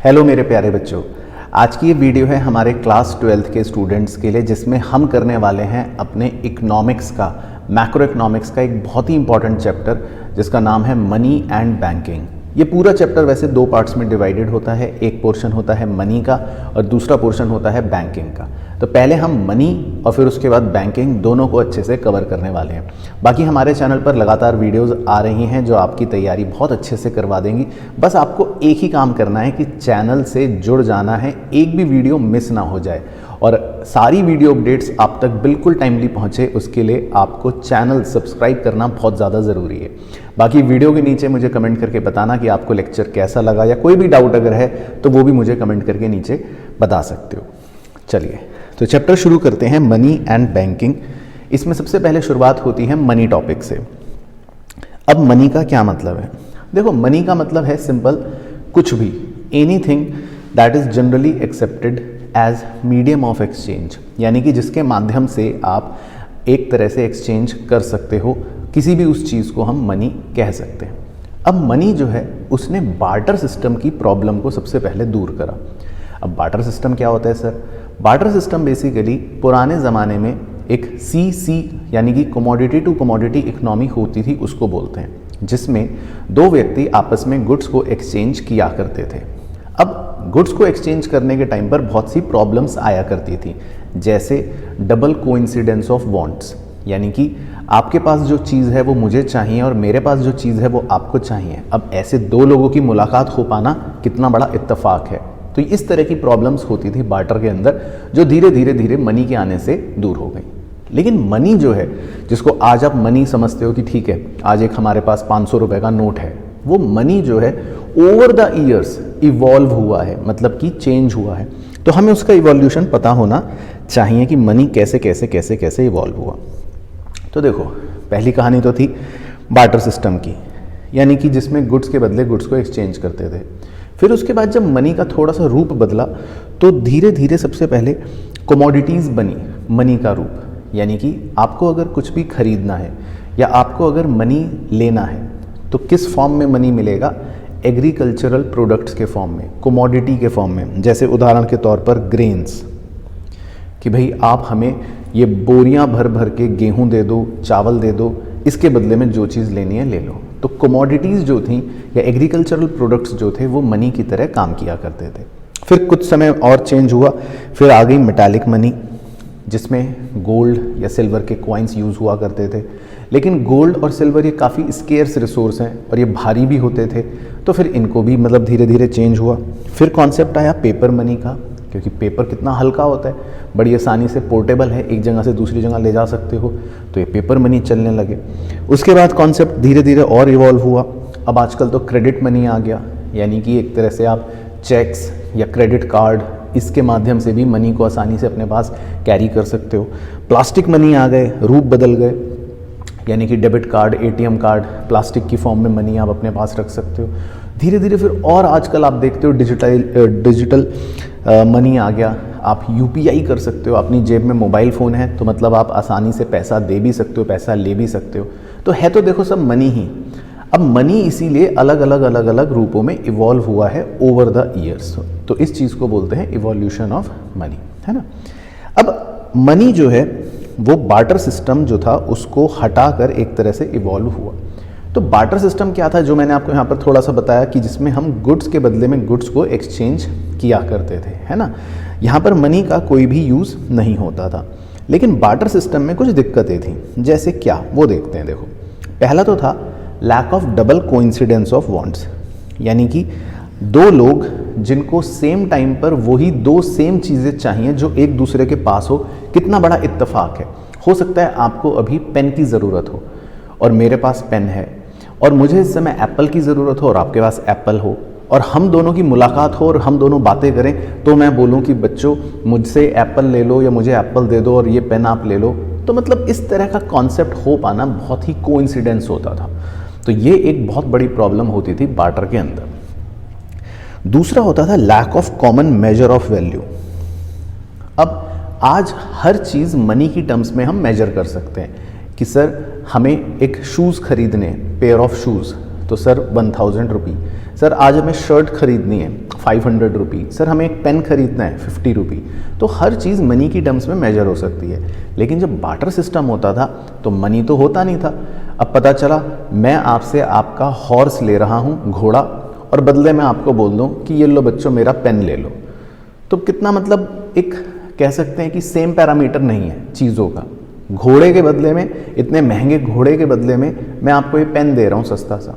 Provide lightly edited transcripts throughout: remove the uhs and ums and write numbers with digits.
Hello मेरे प्यारे बच्चों, आज की ये वीडियो है हमारे क्लास 12th के स्टूडेंट्स के लिए, जिसमें हम करने वाले हैं अपने इकोनॉमिक्स का, मैक्रो इकोनॉमिक्स का एक बहुत ही इंपॉर्टेंट चैप्टर जिसका नाम है मनी एंड बैंकिंग। ये पूरा चैप्टर वैसे दो पार्ट्स में डिवाइडेड होता है। एक पोर्शन होता है मनी का और दूसरा पोर्शन होता है बैंकिंग का। तो पहले हम मनी और फिर उसके बाद बैंकिंग दोनों को अच्छे से कवर करने वाले हैं। बाकी हमारे चैनल पर लगातार वीडियोस आ रही हैं जो आपकी तैयारी बहुत अच्छे से करवा देंगी। बस आपको एक ही काम करना है कि चैनल से जुड़ जाना है, एक भी वीडियो मिस ना हो जाए और सारी वीडियो अपडेट्स आप तक बिल्कुल टाइमली पहुंचे, उसके लिए आपको चैनल सब्सक्राइब करना बहुत ज़्यादा ज़रूरी है। बाकी वीडियो के नीचे मुझे कमेंट करके बताना कि आपको लेक्चर कैसा लगा, या कोई भी डाउट अगर है तो वो भी मुझे कमेंट करके नीचे बता सकते हो। चलिए तो चैप्टर शुरू करते हैं, मनी एंड बैंकिंग। इसमें सबसे पहले शुरुआत होती है मनी टॉपिक से। अब मनी का क्या मतलब है? देखो, मनी का मतलब है सिंपल, कुछ भी, anything that is generally accepted as medium of exchange, यानी कि जिसके माध्यम से आप एक तरह से एक्सचेंज कर सकते हो किसी भी उस चीज़ को हम मनी कह सकते हैं। अब मनी जो है उसने बार्टर सिस्टम की प्रॉब्लम को सबसे पहले दूर करा। अब बार्टर सिस्टम क्या होता है सर? बार्टर सिस्टम बेसिकली पुराने ज़माने में एक CC यानी कि कमोडिटी टू कमोडिटी इकोनॉमी होती थी, उसको बोलते हैं, जिसमें दो व्यक्ति आपस में गुड्स को एक्सचेंज किया करते थे। अब गुड्स को एक्सचेंज करने के टाइम पर बहुत सी प्रॉब्लम्स आया करती थी, जैसे डबल कोइंसिडेंस ऑफ वांट्स, यानी कि आपके पास जो चीज़ है वो मुझे चाहिए और मेरे पास जो चीज़ है वो आपको चाहिए। अब ऐसे दो लोगों की मुलाकात हो पाना कितना बड़ा इत्तेफाक है। तो इस तरह की प्रॉब्लम्स होती थी बार्टर के अंदर, जो धीरे धीरे मनी के आने से दूर हो गई। लेकिन मनी जो है, जिसको आज आप मनी समझते हो कि ठीक है आज एक हमारे पास 500 रुपये का नोट है, वो मनी जो है ओवर द ईयर्स इवॉल्व हुआ है, मतलब कि चेंज हुआ है। तो हमें उसका इवोल्यूशन पता होना चाहिए कि मनी कैसे कैसे कैसे कैसे इवॉल्व हुआ। तो देखो, पहली कहानी तो थी बार्टर सिस्टम की, यानी कि जिसमें गुड्स के बदले गुड्स को एक्सचेंज करते थे। फिर उसके बाद जब मनी का थोड़ा सा रूप बदला तो धीरे धीरे सबसे पहले कमोडिटीज़ बनी मनी का रूप, यानी कि आपको अगर कुछ भी खरीदना है या आपको अगर मनी लेना है तो किस फॉर्म में मनी मिलेगा? एग्रीकल्चरल प्रोडक्ट्स के फॉर्म में, कमोडिटी के फॉर्म में। जैसे उदाहरण के तौर पर ग्रेन्स, कि भाई आप हमें ये बोरियां भर भर के गेहूं दे दो, चावल दे दो, इसके बदले में जो चीज़ लेनी है ले लो। तो कमोडिटीज़ जो थी या एग्रीकल्चरल प्रोडक्ट्स जो थे वो मनी की तरह काम किया करते थे। फिर कुछ समय और चेंज हुआ, फिर आ गई मेटालिक मनी, जिसमें गोल्ड या सिल्वर के कॉइन्स यूज़ हुआ करते थे। लेकिन गोल्ड और सिल्वर ये काफ़ी स्केर्स रिसोर्स हैं और ये भारी भी होते थे, तो फिर इनको भी मतलब धीरे धीरे चेंज हुआ। फिर कॉन्सेप्ट आया पेपर मनी का, क्योंकि पेपर कितना हल्का होता है, बड़ी आसानी से पोर्टेबल है, एक जगह से दूसरी जगह ले जा सकते हो, तो ये पेपर मनी चलने लगे। उसके बाद कॉन्सेप्ट धीरे धीरे और इवॉल्व हुआ। अब आजकल तो क्रेडिट मनी आ गया, यानी कि एक तरह से आप चेक्स या क्रेडिट कार्ड, इसके माध्यम से भी मनी को आसानी से अपने पास कैरी कर सकते हो। प्लास्टिक मनी आ गए, रूप बदल गए, यानी कि debit card, ATM card, plastic की फॉर्म में मनी आप अपने पास रख सकते हो। धीरे धीरे फिर और आजकल आप देखते हो डिजिटल मनी आ गया। आप UPI कर सकते हो, अपनी जेब में मोबाइल फ़ोन है तो मतलब आप आसानी से पैसा दे भी सकते हो, पैसा ले भी सकते हो। तो है तो देखो सब मनी ही। अब मनी इसीलिए अलग अलग रूपों में इवॉल्व हुआ है ओवर द ईयर्स, तो इस चीज़ को बोलते हैं इवोल्यूशन ऑफ मनी, है ना। अब मनी जो है वो बार्टर सिस्टम जो था उसको हटाकर एक तरह से इवॉल्व हुआ। तो बार्टर सिस्टम क्या था, जो मैंने आपको यहाँ पर थोड़ा सा बताया कि जिसमें हम गुड्स के बदले में गुड्स को एक्सचेंज किया करते थे, है ना। यहाँ पर मनी का कोई भी यूज़ नहीं होता था। लेकिन बार्टर सिस्टम में कुछ दिक्कतें थी, जैसे क्या, वो देखते हैं। देखो, पहला तो था lack of double coincidence of wants, यानी कि दो लोग जिनको सेम टाइम पर वही दो सेम चीज़ें चाहिए जो एक दूसरे के पास हो, कितना बड़ा इत्तेफाक है। हो सकता है आपको अभी पेन की ज़रूरत हो और मेरे पास पेन है, और मुझे इस समय एप्पल की ज़रूरत हो और आपके पास एप्पल हो, और हम दोनों की मुलाकात हो और हम दोनों बातें करें, तो मैं बोलूं कि बच्चों मुझसे एप्पल ले लो या मुझे एप्पल दे दो और ये पेन आप ले लो। तो मतलब इस तरह का कॉन्सेप्ट हो पाना बहुत ही कोइंसिडेंस होता था। तो ये एक बहुत बड़ी प्रॉब्लम होती थी बार्टर के अंदर। दूसरा होता था lack of common measure of value. अब आज हर चीज़ मनी की टर्म्स में हम मेजर कर सकते हैं कि सर हमें एक शूज़ खरीदने, पेयर ऑफ शूज़, तो सर 1000 रुपी, सर आज हमें शर्ट खरीदनी है 500 रुपी, सर हमें एक पेन खरीदना है 50 रुपी। तो हर चीज़ मनी की टर्म्स में मेजर हो सकती है। लेकिन जब बार्टर सिस्टम होता था तो मनी तो होता नहीं था। अब पता चला मैं आपसे आपका हॉर्स ले रहा हूँ, घोड़ा, और बदले में आपको बोल दूँ कि ये लो बच्चों मेरा पेन ले लो। तो कितना मतलब एक कह सकते हैं कि सेम पैरामीटर नहीं है चीज़ों का। घोड़े के बदले में, इतने महंगे घोड़े के बदले में मैं आपको ये पेन दे रहा हूँ सस्ता सा।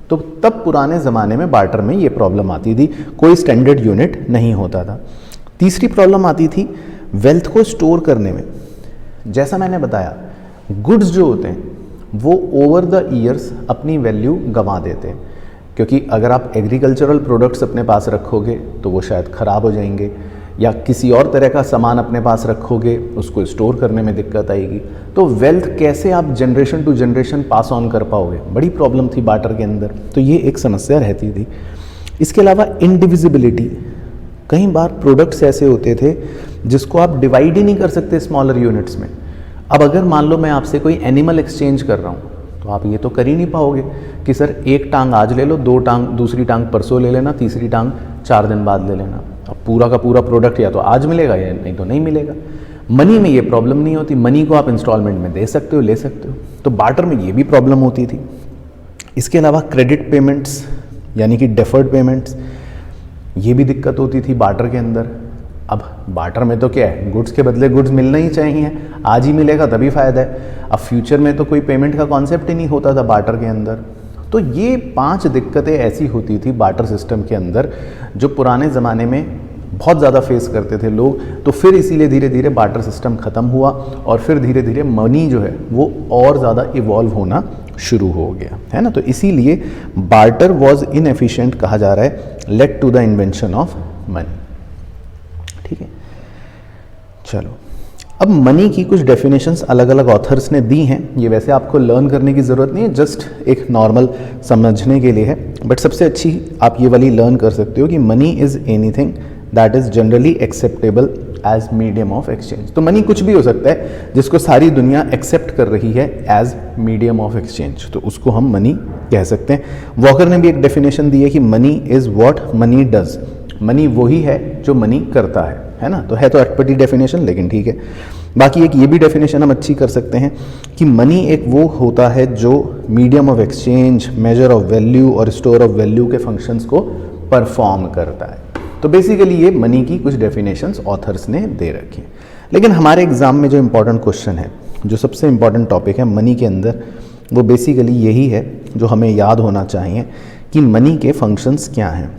तो तब पुराने ज़माने में बार्टर में ये प्रॉब्लम आती थी, कोई स्टैंडर्ड यूनिट नहीं होता था। तीसरी प्रॉब्लम आती थी वेल्थ को स्टोर करने में। जैसा मैंने बताया, गुड्स जो होते हैं वो ओवर द ईयर्स अपनी वैल्यू गंवा देते हैं, क्योंकि अगर आप एग्रीकल्चरल प्रोडक्ट्स अपने पास रखोगे तो वो शायद ख़राब हो जाएंगे, या किसी और तरह का सामान अपने पास रखोगे उसको स्टोर करने में दिक्कत आएगी। तो वेल्थ कैसे आप generation to generation pass on कर पाओगे, बड़ी प्रॉब्लम थी बार्टर के अंदर। तो ये एक समस्या रहती थी। इसके अलावा इंडिविजिबिलिटी, कई बार प्रोडक्ट्स ऐसे होते थे जिसको आप डिवाइड ही नहीं कर सकते स्मॉलर यूनिट्स में। अब अगर मान लो मैं आपसे कोई एनिमल एक्सचेंज कर रहा हूँ तो आप ये तो कर ही नहीं पाओगे कि सर एक टांग आज ले लो, दूसरी टांग परसों ले लेना, तीसरी टांग 4 दिन बाद ले लेना। अब पूरा का पूरा प्रोडक्ट या तो आज मिलेगा या नहीं तो नहीं मिलेगा। मनी में ये प्रॉब्लम नहीं होती, मनी को आप इंस्टॉलमेंट में दे सकते हो, ले सकते हो। तो बार्टर में ये भी प्रॉब्लम होती थी। इसके अलावा क्रेडिट पेमेंट्स यानी कि डेफर्ड पेमेंट्स, ये भी दिक्कत होती थी बार्टर के अंदर। अब बार्टर में तो क्या है, गुड्स के बदले गुड्स मिलना ही चाहिए, आज ही मिलेगा तभी फ़ायदा है। अब फ्यूचर में तो कोई पेमेंट का कॉन्सेप्ट ही नहीं होता था बार्टर के अंदर। तो ये 5 दिक्कतें ऐसी होती थी बार्टर सिस्टम के अंदर जो पुराने ज़माने में बहुत ज़्यादा फेस करते थे लोग। तो फिर इसीलिए धीरे धीरे बार्टर सिस्टम ख़त्म हुआ और फिर धीरे धीरे मनी जो है वो और ज़्यादा इवॉल्व होना शुरू हो गया, है ना। तो इसीलिए बार्टर वॉज इनएफिशिएंट कहा जा रहा है, led to the invention of money. ठीक है, चलो अब मनी की कुछ डेफिनेशंस अलग अलग ऑथर्स ने दी हैं। ये वैसे आपको लर्न करने की ज़रूरत नहीं है, जस्ट एक नॉर्मल समझने के लिए है। बट सबसे अच्छी आप ये वाली लर्न कर सकते हो कि money is anything that is generally acceptable as medium of exchange. तो मनी कुछ भी हो सकता है जिसको सारी दुनिया एक्सेप्ट कर रही है एज मीडियम ऑफ एक्सचेंज, तो उसको हम मनी कह सकते हैं। वॉकर ने भी एक डेफिनेशन दी है कि money is what money does. Money वही है जो मनी करता है ना। तो है तो अटपटी डेफिनेशन, लेकिन ठीक है। बाकी एक ये भी डेफिनेशन हम अच्छी कर सकते हैं कि मनी एक वो होता है जो medium of exchange, major of value और स्टोर ऑफ वैल्यू के फंक्शंस को परफॉर्म करता है। तो बेसिकली ये मनी की कुछ डेफिनेशंस ऑथर्स ने दे रखी हैं। लेकिन हमारे एग्जाम में जो इंपॉर्टेंट क्वेश्चन है, जो सबसे इंपॉर्टेंट टॉपिक है मनी के अंदर, वो बेसिकली यही है जो हमें याद होना चाहिए कि मनी के फंक्शंस क्या हैं।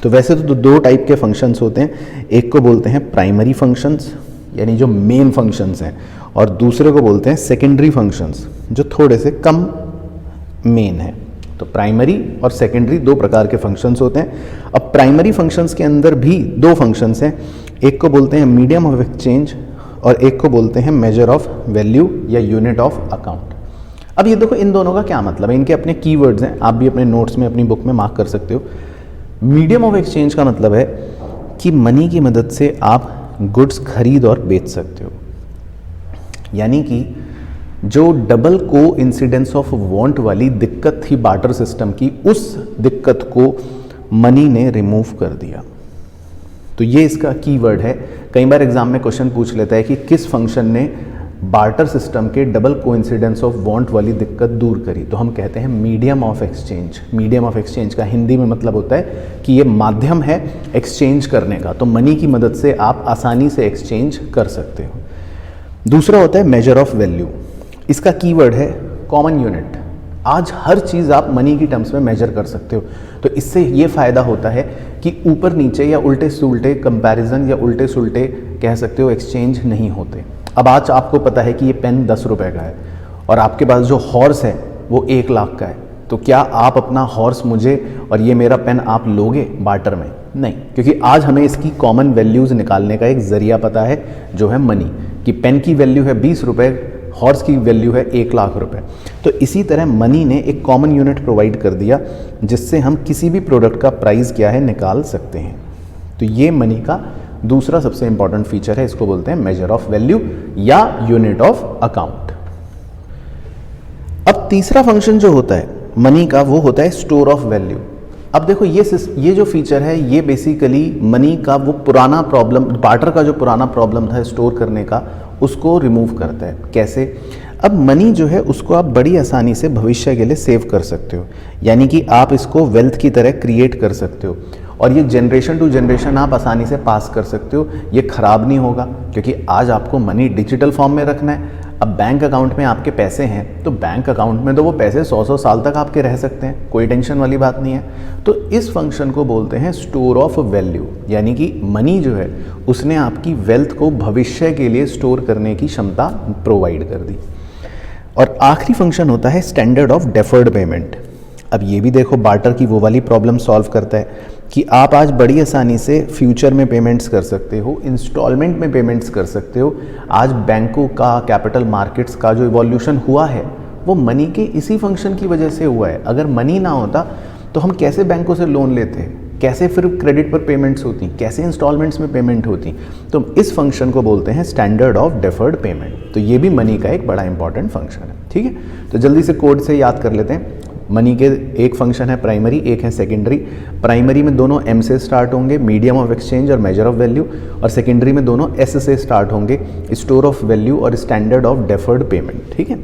तो वैसे तो 2 टाइप के फंक्शंस होते हैं, एक को बोलते हैं प्राइमरी फंक्शंस यानी जो मेन फंक्शंस हैं, और दूसरे को बोलते हैं सेकेंडरी फंक्शंस जो थोड़े से कम मेन है। तो प्राइमरी और सेकेंडरी 2 प्रकार के फंक्शंस होते हैं। अब प्राइमरी फंक्शंस के अंदर भी 2 फंक्शंस हैं, एक को बोलते हैं मीडियम ऑफ एक्सचेंज और एक को बोलते हैं मेजर ऑफ वैल्यू या यूनिट ऑफ अकाउंट। अब ये देखो इन दोनों का क्या मतलब है, इनके अपने कीवर्ड्स हैं, आप भी अपने नोट्स में अपनी बुक में मार्क कर सकते हो। मीडियम ऑफ एक्सचेंज का मतलब है कि मनी की मदद से आप गुड्स खरीद और बेच सकते हो, यानी कि जो डबल को इंसिडेंस ऑफ वांट वाली दिक्कत थी बार्टर सिस्टम की, उस दिक्कत को मनी ने रिमूव कर दिया। तो ये इसका कीवर्ड है। कई बार एग्जाम में क्वेश्चन पूछ लेता है कि किस फंक्शन ने बार्टर सिस्टम के डबल कोइंसिडेंस ऑफ वांट वाली दिक्कत दूर करी, तो हम कहते हैं medium of exchange. Medium of exchange का हिंदी में मतलब होता है कि ये माध्यम है एक्सचेंज करने का, तो मनी की मदद से आप आसानी से एक्सचेंज कर सकते हो। दूसरा होता है मेजर ऑफ वैल्यू, इसका कीवर्ड है कॉमन यूनिट। आज हर चीज़ आप मनी की टर्म्स में मेजर कर सकते हो, तो इससे ये फ़ायदा होता है कि ऊपर नीचे या उल्टे सुलटे कंपैरिजन या उल्टे सुलटे कह सकते हो एक्सचेंज नहीं होते। अब आज आपको पता है कि ये पेन 10 रुपए का है और आपके पास जो हॉर्स है वो 1 लाख का है, तो क्या आप अपना हॉर्स मुझे और ये मेरा पेन आप लोगे बार्टर में? नहीं, क्योंकि आज हमें इसकी कॉमन वैल्यूज़ निकालने का एक ज़रिया पता है जो है मनी, कि पेन की वैल्यू है 20 रुपये, हॉर्स की वैल्यू है 1 लाख रुपए। तो इसी तरह मनी ने एक कॉमन यूनिट प्रोवाइड कर दिया जिससे हम किसी भी प्रोडक्ट का प्राइस क्या है निकाल सकते हैं। तो ये मनी का दूसरा सबसे इंपॉर्टेंट फीचर है, इसको बोलते हैं मेजर ऑफ वैल्यू या यूनिट ऑफ अकाउंट। अब तीसरा फंक्शन जो होता है मनी का वो होता है स्टोर ऑफ वैल्यू। अब देखो ये जो फीचर है ये बेसिकली मनी का वो पुराना प्रॉब्लम, बार्टर का जो पुराना प्रॉब्लम था स्टोर करने का, उसको रिमूव करता है। कैसे? अब मनी जो है उसको आप बड़ी आसानी से भविष्य के लिए सेव कर सकते हो, यानी कि आप इसको वेल्थ की तरह क्रिएट कर सकते हो और ये जनरेशन टू जनरेशन आप आसानी से पास कर सकते हो। ये ख़राब नहीं होगा क्योंकि आज आपको मनी डिजिटल फॉर्म में रखना है। अब बैंक अकाउंट में आपके पैसे हैं तो बैंक अकाउंट में तो वो पैसे 100-100 साल तक आपके रह सकते हैं, कोई टेंशन वाली बात नहीं है। तो इस फंक्शन को बोलते हैं स्टोर ऑफ वैल्यू, यानी कि मनी जो है उसने आपकी वेल्थ को भविष्य के लिए स्टोर करने की क्षमता प्रोवाइड कर दी। और आखिरी फंक्शन होता है स्टैंडर्ड ऑफ डेफर्ड पेमेंट। अब ये भी देखो बार्टर की वो वाली प्रॉब्लम सॉल्व करता है कि आप आज बड़ी आसानी से फ्यूचर में पेमेंट्स कर सकते हो, इंस्टॉलमेंट में पेमेंट्स कर सकते हो। आज बैंकों का, कैपिटल मार्केट्स का जो इवोल्यूशन हुआ है वो मनी के इसी फंक्शन की वजह से हुआ है। अगर मनी ना होता तो हम कैसे बैंकों से लोन लेते, कैसे फिर क्रेडिट पर पेमेंट्स होती, कैसे इंस्टॉलमेंट्स में पेमेंट होती। तो इस फंक्शन को बोलते हैं स्टैंडर्ड ऑफ डेफर्ड पेमेंट। तो ये भी मनी का एक बड़ा इंपॉर्टेंट फंक्शन है। ठीक है, तो जल्दी से कोड से याद कर लेते हैं। मनी के एक फंक्शन है प्राइमरी, एक है सेकेंडरी। प्राइमरी में दोनों एम से स्टार्ट होंगे, मीडियम ऑफ एक्सचेंज और मेजर ऑफ वैल्यू, और सेकेंडरी में दोनों एस से स्टार्ट होंगे, स्टोर ऑफ वैल्यू और स्टैंडर्ड ऑफ डेफर्ड पेमेंट। ठीक है,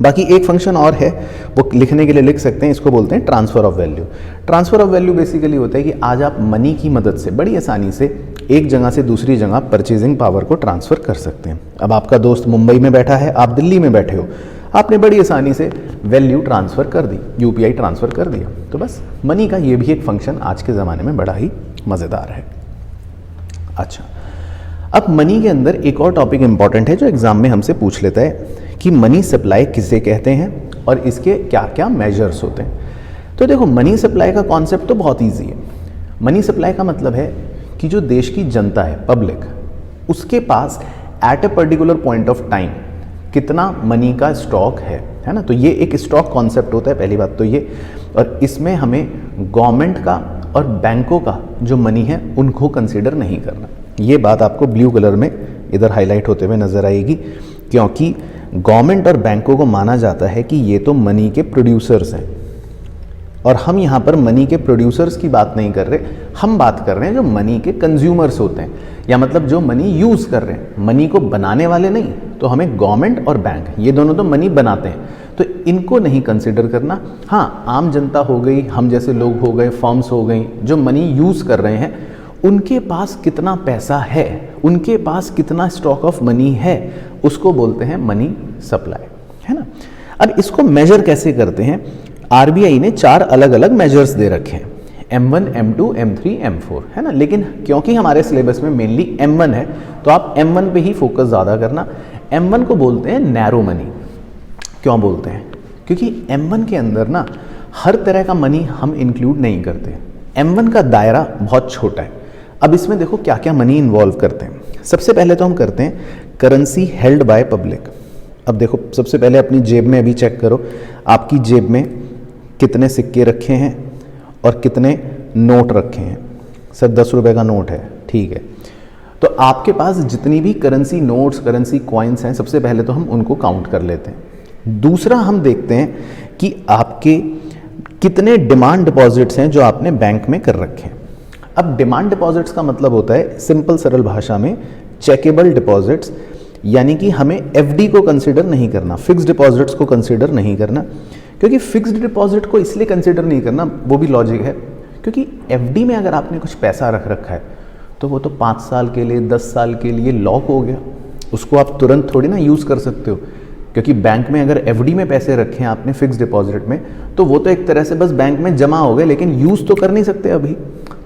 बाकी एक फंक्शन और है वो लिखने के लिए लिख सकते हैं, इसको बोलते हैं transfer of value. Transfer of value basically होता है कि आज आप मनी की मदद से बड़ी आसानी से एक जगह से दूसरी जगह परचेजिंग पावर को ट्रांसफर कर सकते हैं। अब आपका दोस्त मुंबई में बैठा है, आप दिल्ली में बैठे हो, आपने बड़ी आसानी से वैल्यू ट्रांसफ़र कर दी, यूपीआई ट्रांसफ़र कर दिया। तो बस मनी का ये भी एक फंक्शन आज के ज़माने में बड़ा ही मज़ेदार है। अच्छा, अब मनी के अंदर एक और टॉपिक इंपॉर्टेंट है जो एग्ज़ाम में हमसे पूछ लेता है कि मनी सप्लाई किसे कहते हैं और इसके क्या क्या मेजर्स होते हैं। तो देखो, मनी सप्लाई का कॉन्सेप्ट तो बहुत ईजी है। मनी सप्लाई का मतलब है कि जो देश की जनता है, पब्लिक, उसके पास at a particular point of time कितना मनी का स्टॉक है ना। तो ये एक स्टॉक कॉन्सेप्ट होता है, पहली बात तो ये। और इसमें हमें गवर्नमेंट का और बैंकों का जो मनी है उनको कंसीडर नहीं करना। ये बात आपको ब्लू कलर में इधर हाईलाइट होते हुए नजर आएगी, क्योंकि गवर्नमेंट और बैंकों को माना जाता है कि ये तो मनी के प्रोड्यूसर्स हैं और हम यहाँ पर मनी के प्रोड्यूसर्स की बात नहीं कर रहे, हम बात कर रहे हैं जो मनी के कंज्यूमर्स होते हैं, या मतलब जो मनी यूज़ कर रहे हैं। मनी को बनाने वाले नहीं, तो हमें गवर्नमेंट और बैंक ये दोनों तो मनी बनाते हैं, तो इनको नहीं कंसिडर करना। हाँ, आम जनता हो गई, हम जैसे लोग हो गए, फर्म्स हो गई, जो मनी यूज़ कर रहे हैं, उनके पास कितना पैसा है, उनके पास कितना स्टॉक ऑफ मनी है, उसको बोलते हैं मनी सप्लाई, है ना। अब इसको मेजर कैसे करते हैं? आरबीआई ने 4 अलग अलग मेजर्स दे रखे हैं, M1, M2, M3, M4, है ना। लेकिन क्योंकि हमारे सिलेबस में मेनली M1 है तो आप M1 पे ही फोकस ज़्यादा करना। M1 को बोलते हैं नैरो मनी। क्यों बोलते हैं? क्योंकि M1 के अंदर ना हर तरह का मनी हम इंक्लूड नहीं करते। M1 का दायरा बहुत छोटा है। अब इसमें देखो क्या क्या मनी इन्वॉल्व करते हैं। सबसे पहले तो हम करते हैं करेंसी हेल्ड बाय पब्लिक। अब देखो, सबसे पहले अपनी जेब में अभी चेक करो, आपकी जेब में कितने सिक्के रखे हैं और कितने नोट रखे हैं। सर 10 रुपए का नोट है, ठीक है। तो आपके पास जितनी भी करेंसी नोट्स, करेंसी कॉइन्स हैं, सबसे पहले तो हम उनको काउंट कर लेते हैं। दूसरा हम देखते हैं कि आपके कितने डिमांड डिपॉजिट्स हैं जो आपने बैंक में कर रखे हैं। अब डिमांड डिपॉजिट्स का मतलब होता है सिंपल सरल भाषा में चेकेबल डिपॉजिट्स, यानी कि हमें एफडी को कंसिडर नहीं करना, फिक्स्ड डिपॉजिट्स को कंसिडर नहीं करना। क्योंकि फिक्स्ड डिपॉजिट को इसलिए कंसिडर नहीं करना, वो भी लॉजिक है, क्योंकि एफडी में अगर आपने कुछ पैसा रख रखा है तो वो तो 5 साल के लिए, 10 साल के लिए लॉक हो गया, उसको आप तुरंत थोड़ी ना यूज़ कर सकते हो। क्योंकि बैंक में अगर एफडी में पैसे रखे हैं आपने फिक्स्ड डिपॉजिट में, तो वो तो एक तरह से बस बैंक में जमा हो गए, लेकिन यूज़ तो कर नहीं सकते अभी।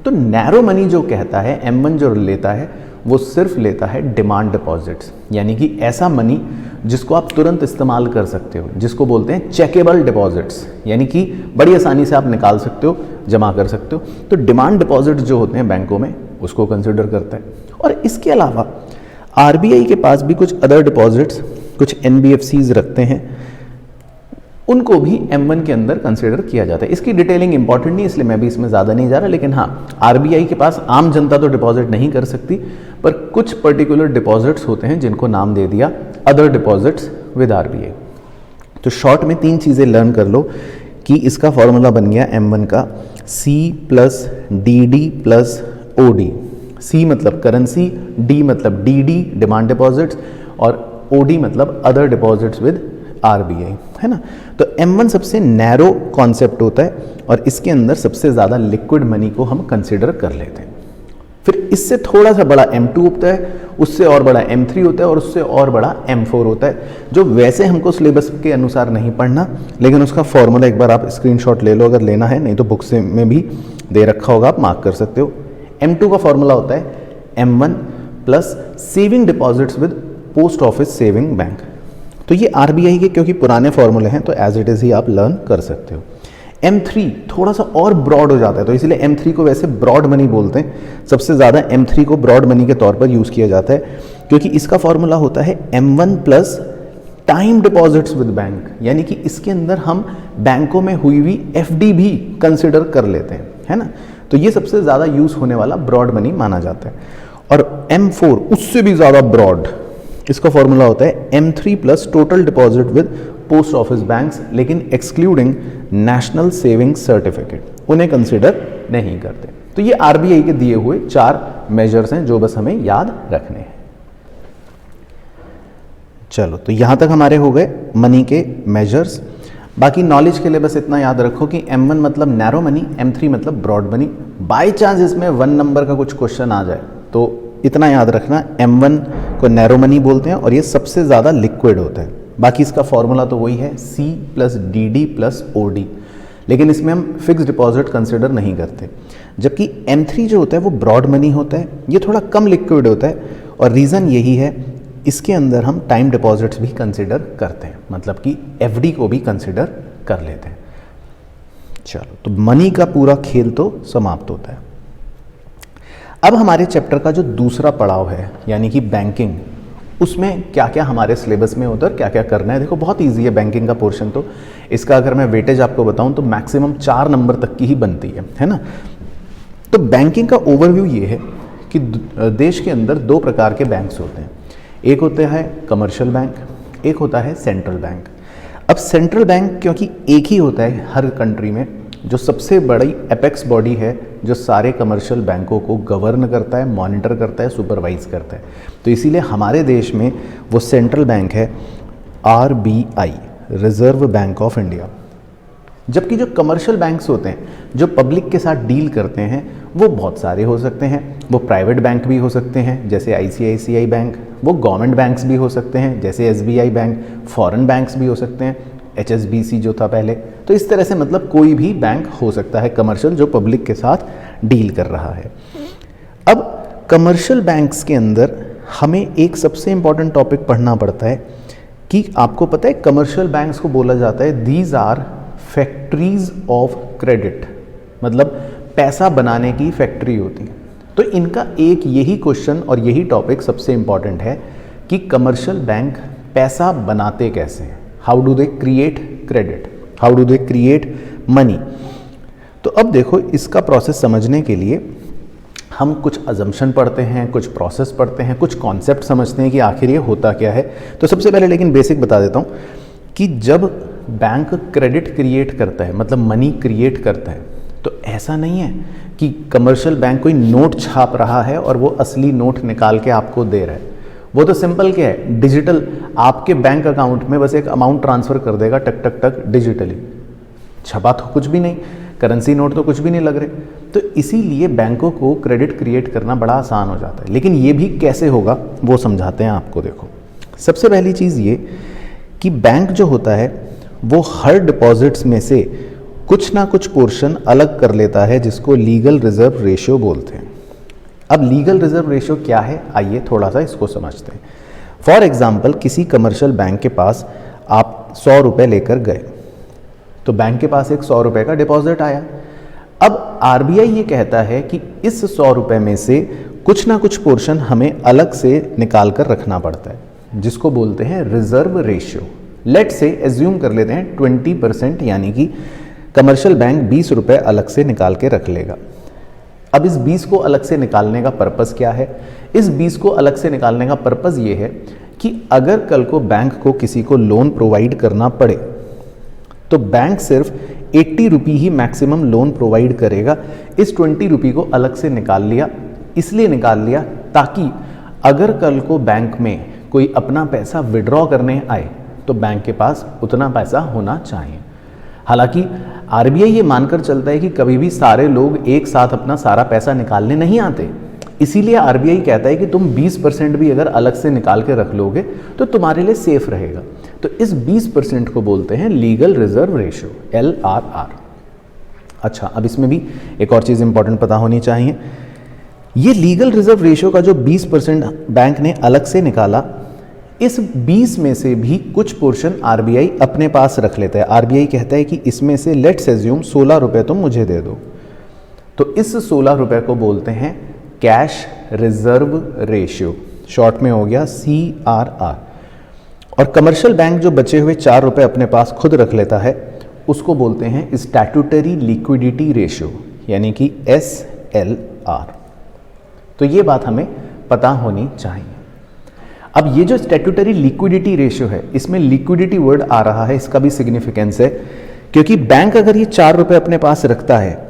तो नैरो मनी जो कहता है, M1 जो लेता है, वो सिर्फ लेता है डिमांड डिपॉजिट्स, यानी कि ऐसा मनी जिसको आप तुरंत इस्तेमाल कर सकते हो, जिसको बोलते हैं चेकेबल डिपॉजिट्स, यानी कि बड़ी आसानी से आप निकाल सकते हो, जमा कर सकते हो। तो डिमांड डिपॉजिट्स जो होते हैं बैंकों में, उसको कंसिडर करता है। और इसके अलावा आरबीआई के पास भी कुछ अदर डिपॉजिट्स, कुछ एनबीएफसीज रखते हैं, उनको भी M1 के अंदर कंसिडर किया जाता है। इसकी डिटेलिंग इंपॉर्टेंट नहीं, इसलिए मैं भी इसमें ज़्यादा नहीं जा रहा। लेकिन हाँ, आरबीआई के पास आम जनता तो डिपॉजिट नहीं कर सकती, पर कुछ पर्टिकुलर डिपॉजिट्स होते हैं जिनको नाम दे दिया अदर डिपॉजिट्स विद आरबीआई। तो शॉर्ट में 3 चीज़ें लर्न कर लो कि इसका फॉर्मूला बन गया M1 का C plus DD plus OD। C मतलब करेंसी, D मतलब DD डिमांड डिपॉजिट्स और OD मतलब अदर डिपॉजिट्स विद RBI, है ना। तो M1 सबसे नैरो कॉन्सेप्ट होता है और इसके अंदर सबसे ज़्यादा लिक्विड मनी को हम कंसिडर कर लेते हैं। फिर इससे थोड़ा सा बड़ा M2 होता है, उससे और बड़ा M3 होता है और उससे और बड़ा M4 होता है, जो वैसे हमको सिलेबस के अनुसार नहीं पढ़ना, लेकिन उसका फॉर्मूला एक बार आप स्क्रीनशॉट ले लो अगर लेना है, नहीं तो बुक से में भी दे रखा होगा, आप मार्क कर सकते हो। M2 का फॉर्मूला होता है M1 plus saving deposits with post office saving bank. तो ये RBI के क्योंकि पुराने फॉर्मूले हैं तो एज इट इज़ ही आप लर्न कर सकते हो। M3 थोड़ा सा और ब्रॉड हो जाता है, तो इसलिए M3 को वैसे ब्रॉड मनी बोलते हैं। सबसे ज़्यादा M3 को ब्रॉड मनी के तौर पर यूज़ किया जाता है क्योंकि इसका फॉर्मूला होता है M1 plus time deposits with bank, यानी कि इसके अंदर हम बैंकों में हुई हुई FD भी कंसिडर कर लेते हैं, है ना। तो ये सबसे ज़्यादा यूज़ होने वाला ब्रॉड मनी माना जाता है। और M4 उससे भी ज़्यादा ब्रॉड, इसका फॉर्मूला होता है M3 plus total deposit with post office banks, लेकिन एक्सक्लूडिंग नेशनल सेविंग सर्टिफिकेट, उन्हें कंसिडर नहीं करते। तो ये RBI के दिए हुए 4 मेजर्स हैं जो बस हमें याद रखने हैं। चलो, तो यहाँ तक हमारे हो गए मनी के मेजर्स। बाकी नॉलेज के लिए बस इतना याद रखो कि M1 मतलब नैरो मनी, M3 मतलब ब्रॉड मनी। बाई चांस इसमें 1 नंबर का कुछ क्वेश्चन आ जाए तो इतना याद रखना, M1 को नैरो मनी बोलते हैं और ये सबसे ज़्यादा लिक्विड होता है। बाकी इसका फॉर्मूला तो वही है C plus DD plus OD, लेकिन इसमें हम फिक्स डिपॉजिट कंसिडर नहीं करते। जबकि M3 जो होता है वो ब्रॉड मनी होता है, ये थोड़ा कम लिक्विड होता है और रीज़न यही है, इसके अंदर हम टाइम डिपॉजिट्स भी कंसिडर करते हैं, मतलब कि FD को भी कंसिडर कर लेते हैं। चलो, तो मनी का पूरा खेल तो समाप्त होता है। अब हमारे चैप्टर का जो दूसरा पड़ाव है यानी कि बैंकिंग, उसमें क्या क्या हमारे सिलेबस में होता है, क्या क्या करना है। देखो बहुत इजी है बैंकिंग का पोर्शन, तो इसका अगर मैं वेटेज आपको बताऊं तो मैक्सिमम 4 नंबर तक की ही बनती है ना। तो बैंकिंग का ओवरव्यू ये है कि देश के अंदर 2 प्रकार के बैंक्स होते हैं, एक होता है कमर्शियल बैंक, एक होता है सेंट्रल बैंक। अब सेंट्रल बैंक क्योंकि एक ही होता है हर कंट्री में, जो सबसे बड़ी एपेक्स बॉडी है जो सारे कमर्शियल बैंकों को गवर्न करता है, मॉनिटर करता है, सुपरवाइज करता है, तो इसीलिए हमारे देश में वो सेंट्रल बैंक है RBI, reserve bank of India. जबकि जो कमर्शियल बैंक्स होते हैं जो पब्लिक के साथ डील करते हैं वो बहुत सारे हो सकते हैं। वो प्राइवेट बैंक भी हो सकते हैं जैसे ICICI बैंक, वो गवर्नमेंट बैंक्स भी हो सकते हैं जैसे SBI बैंक, फॉरेन बैंक्स भी हो सकते हैं, HSBC जो था पहले। तो इस तरह से मतलब कोई भी बैंक हो सकता है कमर्शियल जो पब्लिक के साथ डील कर रहा है। अब कमर्शियल बैंक्स के अंदर हमें एक सबसे इम्पॉर्टेंट टॉपिक पढ़ना पड़ता है कि आपको पता है कमर्शियल बैंक्स को बोला जाता है these are factories of credit, मतलब पैसा बनाने की फैक्ट्री होती है। तो इनका एक यही क्वेश्चन और यही टॉपिक सबसे इम्पॉर्टेंट है कि कमर्शियल बैंक पैसा बनाते कैसे हैं, how do they create credit, how do they create money. तो अब देखो इसका प्रोसेस समझने के लिए हम कुछ अजम्पशन पढ़ते हैं, कुछ प्रोसेस पढ़ते हैं, कुछ कॉन्सेप्ट समझते हैं कि आखिर ये होता क्या है। तो सबसे पहले लेकिन बेसिक बता देता हूँ कि जब बैंक क्रेडिट क्रिएट करता है मतलब मनी क्रिएट करता है, तो ऐसा नहीं है कि कमर्शियल बैंक कोई नोट छाप रहा है और वो असली नोट निकाल के आपको दे रहा है। वो तो सिंपल क्या है, डिजिटल आपके बैंक अकाउंट में बस एक अमाउंट ट्रांसफ़र कर देगा टक टक टक डिजिटली, छपा तो कुछ भी नहीं, करेंसी नोट तो कुछ भी नहीं लग रहे। तो इसीलिए बैंकों को क्रेडिट क्रिएट करना बड़ा आसान हो जाता है। लेकिन ये भी कैसे होगा वो समझाते हैं आपको। देखो सबसे पहली चीज़ ये कि बैंक जो होता है वो हर डिपॉजिट्स में से कुछ ना कुछ पोर्शन अलग कर लेता है जिसको लीगल रिजर्व रेशियो बोलते हैं। अब लीगल रिजर्व रेशियो क्या है, आइए थोड़ा सा इसको समझते हैं। फॉर एग्जाम्पल किसी कमर्शियल बैंक के पास आप 100 रुपये लेकर गए, तो बैंक के पास एक 100 रुपये का डिपॉजिट आया। अब RBI ये कहता है कि इस 100 रुपये में से कुछ ना कुछ पोर्शन हमें अलग से निकाल कर रखना पड़ता है, जिसको बोलते हैं रिजर्व रेशियो। लेट से एज्यूम कर लेते हैं 20%, यानी कि कमर्शियल बैंक 20 रुपये अलग से निकाल के रख लेगा। अब इस 20 को अलग से निकालने का पर्पस क्या है? इस 20 को अलग से निकालने का पर्पस ये है कि अगर कल को बैंक को किसी को लोन प्रोवाइड करना पड़े तो बैंक सिर्फ 80 रुपये ही मैक्सिमम लोन प्रोवाइड करेगा। इस 20 रुपये को अलग से निकाल लिया, इसलिए निकाल लिया ताकि अगर कल को बैंक में कोई अपना पैसा विड्रॉ करने आए तो बैंक के पास उतना पैसा होना चाहिए। हालांकि आरबीआई ये मानकर चलता है कि कभी भी सारे लोग एक साथ अपना सारा पैसा निकालने नहीं आते, इसीलिए आरबीआई कहता है कि तुम 20% भी अगर अलग से निकाल के रख लोगे तो तुम्हारे लिए सेफ रहेगा। तो इस 20% को बोलते हैं लीगल रिजर्व रेशियो, LRR। अच्छा, अब इसमें भी एक और चीज़ इंपॉर्टेंट पता होनी चाहिए। ये लीगल रिजर्व रेशियो का जो 20% बैंक ने अलग से निकाला, इस 20 में से भी कुछ पोर्शन आरबीआई अपने पास रख लेता है। आरबीआई कहता है कि इसमें से लेट्स एज्यूम 16 रुपये तुम मुझे दे दो, तो इस 16 रुपये को बोलते हैं कैश रिजर्व रेशियो, शॉर्ट में हो गया CRR। और कमर्शियल बैंक जो बचे हुए 4 रुपये अपने पास खुद रख लेता है उसको बोलते हैं स्टैट्यूटरी लिक्विडिटी रेशियो, यानी कि SLR। तो ये बात हमें पता होनी चाहिए। अब ये जो स्टैट्यूटरी लिक्विडिटी रेशियो है, इसमें लिक्विडिटी वर्ड आ रहा है, इसका भी सिग्निफिकेंस है, क्योंकि बैंक अगर ये 4 रुपये अपने पास रखता है